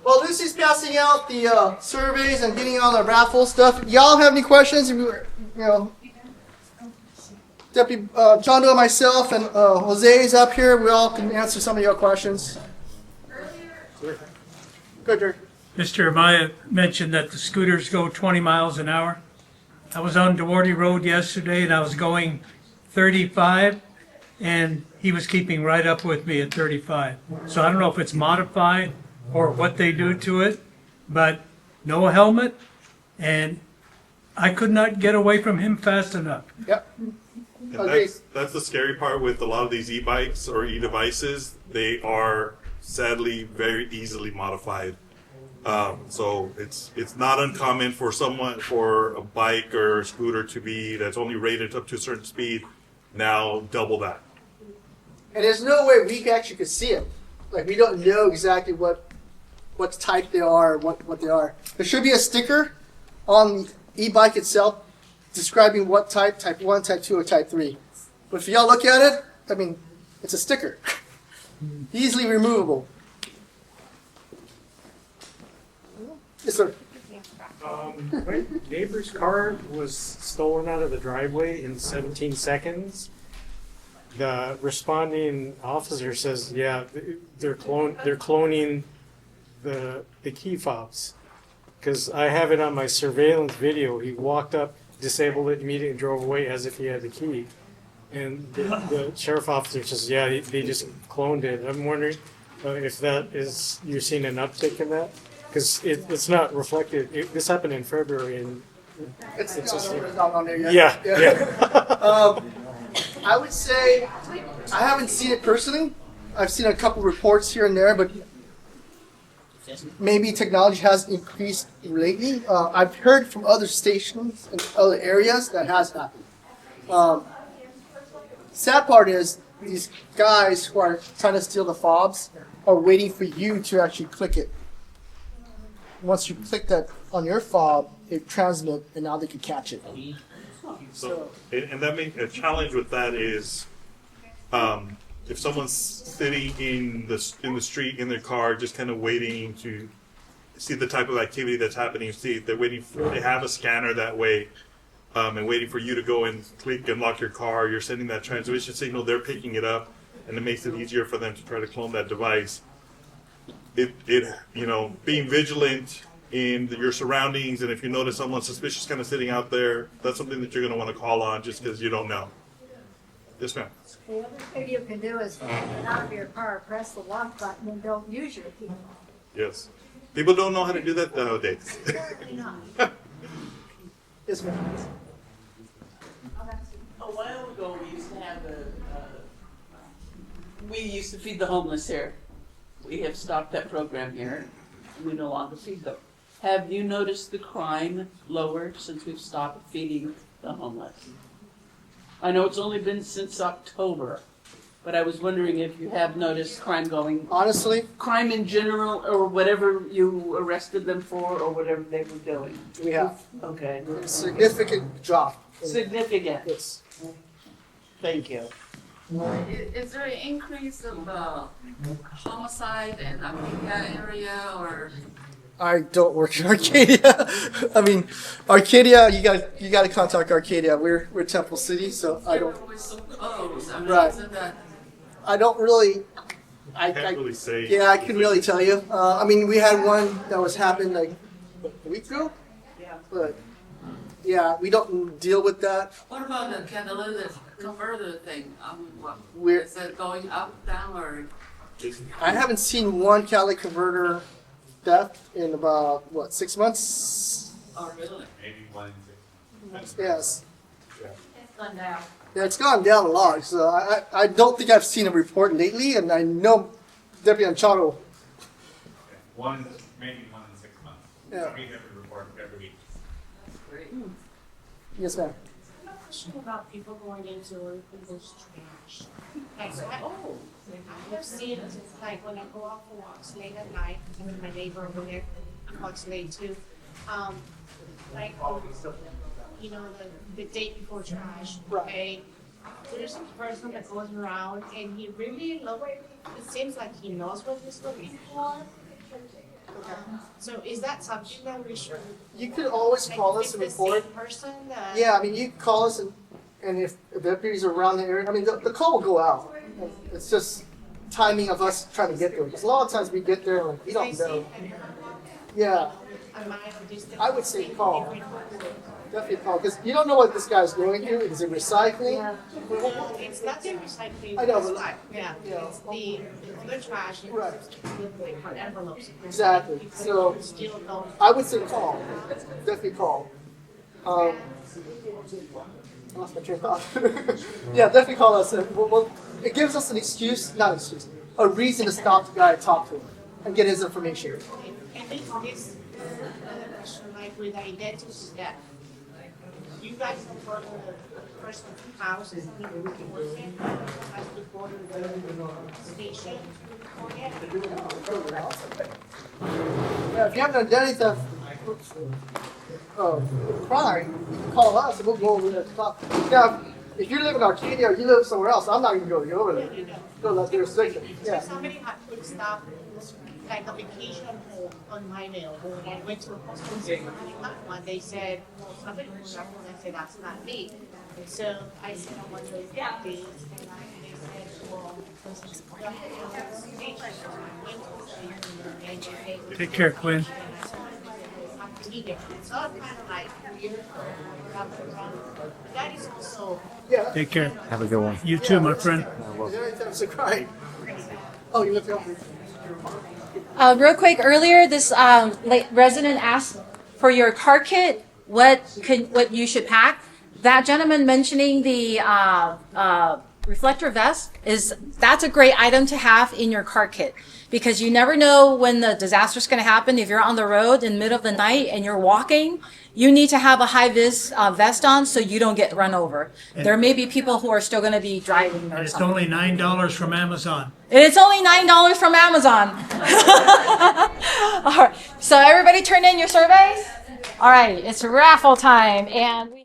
Well, Lucy's passing out the surveys and getting all the raffle stuff. Y'all have any questions? Deputy John Doe, myself, and Jose is up here. We all can answer some of your questions. Good, Jerry. Mr. Amaya mentioned that the scooters go 20 miles an hour. I was on Duarte Road yesterday and I was going 35 and he was keeping right up with me at 35. So I don't know if it's modified or what they do to it, but no helmet and I could not get away from him fast enough. Yep. And that's the scary part with a lot of these e-bikes or e-devices. They are sadly very easily modified. So it's not uncommon for a bike or a scooter to be that's only rated up to a certain speed, now double that. And there's no way we actually could see it. Like we don't know exactly what type they are, what they are. There should be a sticker on the e-bike itself describing what type 1, type 2, or type 3. But if y'all look at it, I mean, it's a sticker. Easily removable. Yes, sir. My neighbor's car was stolen out of the driveway in 17 seconds. The responding officer says, yeah, they're cloning the key fobs. Because I have it on my surveillance video. He walked up, disabled it, immediately drove away as if he had the key. And the sheriff officer says, yeah, they just cloned it. I'm wondering if you're seeing an uptick in that? Because it's not reflected. This happened in February, and it's not on there yet. Yeah. I would say I haven't seen it personally. I've seen a couple reports here and there, but maybe technology has increased lately. I've heard from other stations in other areas that has happened. Sad part is these guys who are trying to steal the fobs are waiting for you to actually click it. Once you click that on your fob, it transmits, and now they can catch it. So, and that a challenge with that is, if someone's sitting in the street in their car, just kind of waiting to see the type of activity that's happening. See, they have a scanner that way, and waiting for you to go and click and lock your car. You're sending that transmission signal. They're picking it up, and it makes it easier for them to try to clone that device. Being vigilant in your surroundings, and if you notice someone suspicious kind of sitting out there, that's something that you're going to want to call on just because you don't know. Yes, ma'am. The other thing you can do is get out of your car, press the lock button, and don't use your key. Yes. People don't know how to do that nowadays. Apparently not. Yes, ma'am. A while ago, we used to have we used to feed the homeless here. We have stopped that program here. We no longer feed them. Have you noticed the crime lowered since we've stopped feeding the homeless? I know it's only been since October, but I was wondering if you have noticed crime going. Honestly? Crime in general, or whatever you arrested them for, or whatever they were doing. We have. Okay. Significant drop. Significant. Yes. Thank you. Is there an increase of homicide in the Arcadia area, or? I don't work in Arcadia. I mean, Arcadia, you got to contact Arcadia. We're Temple City, so I don't. Right. I don't really. I can't really say. Yeah, I couldn't really tell you. I mean, we had one that was happened like a week ago. But yeah, we don't deal with that. What about the catalytic converter thing? We're- Is it going up, down, or? I haven't seen one catalytic converter theft in about 6 months. Oh, really? Maybe 1 in 6 months. Yes. It's gone down. Yeah, it's gone down a lot. So I don't think I've seen a report lately, and I know Deputy Anchado. Maybe 1 in 6 months. Yeah. We have a report every week. Great. Yes, ma'am. I have a question about people going into other people's trash. Like, I have seen, like, when I go out for walks late at night, I mean, my neighbor over there walks late too. Like, you know, the day before trash, okay? There's a person that goes around and he really, it seems like he knows what he's looking for. So is that something that we should? You could always call us and report. The same person that? Yeah, I mean, you call us, and if the deputies are around the area, I mean, the call will go out. It's just timing of us trying to get there. Because a lot of times we get there and we don't know. Yeah, I would say call. Definitely call, because you don't know what this guy's going through. Is it recycling? It's not the recycling. I know, it's but- like, yeah, it's the trash. Right. Like for envelopes. Exactly. So Still don't. I would say call. Definitely call. I lost my train of thought. Yeah, definitely call us. It gives us an excuse, not excuse, a reason to stop the guy and talk to him and get his information. And this another question, like with identity theft. You guys go to the person's house and you report it, like report it to the station. Yeah, if you have an identity theft crime, you can call us and we'll go over there to talk. Now, if you live in Arcadia or you live somewhere else, I'm not going to go over there. Go to that jurisdiction. Yeah. So somebody had put stuff, like a vacation home on my mail. When I went to the post office and I got one, they said, well, somebody put stuff on. I said, that's not me. So I said, I want those things. And they said, well, Take care, Quinn. So I'm kind of like weird. That is also. Take care. Have a good one. You too, my friend. Is there any types of crime? Oh, you looked up. Real quick, earlier this resident asked for your car kit, what you should pack. That gentleman mentioning the reflector vest that's a great item to have in your car kit, because you never know when the disaster is going to happen. If you're on the road in the middle of the night and you're walking, you need to have a high-vis vest on so you don't get run over. There may be people who are still going to be driving or It's something. only $9 from Amazon. It's only $9 from Amazon. All right, so everybody turn in your surveys. All right, it's raffle time, and we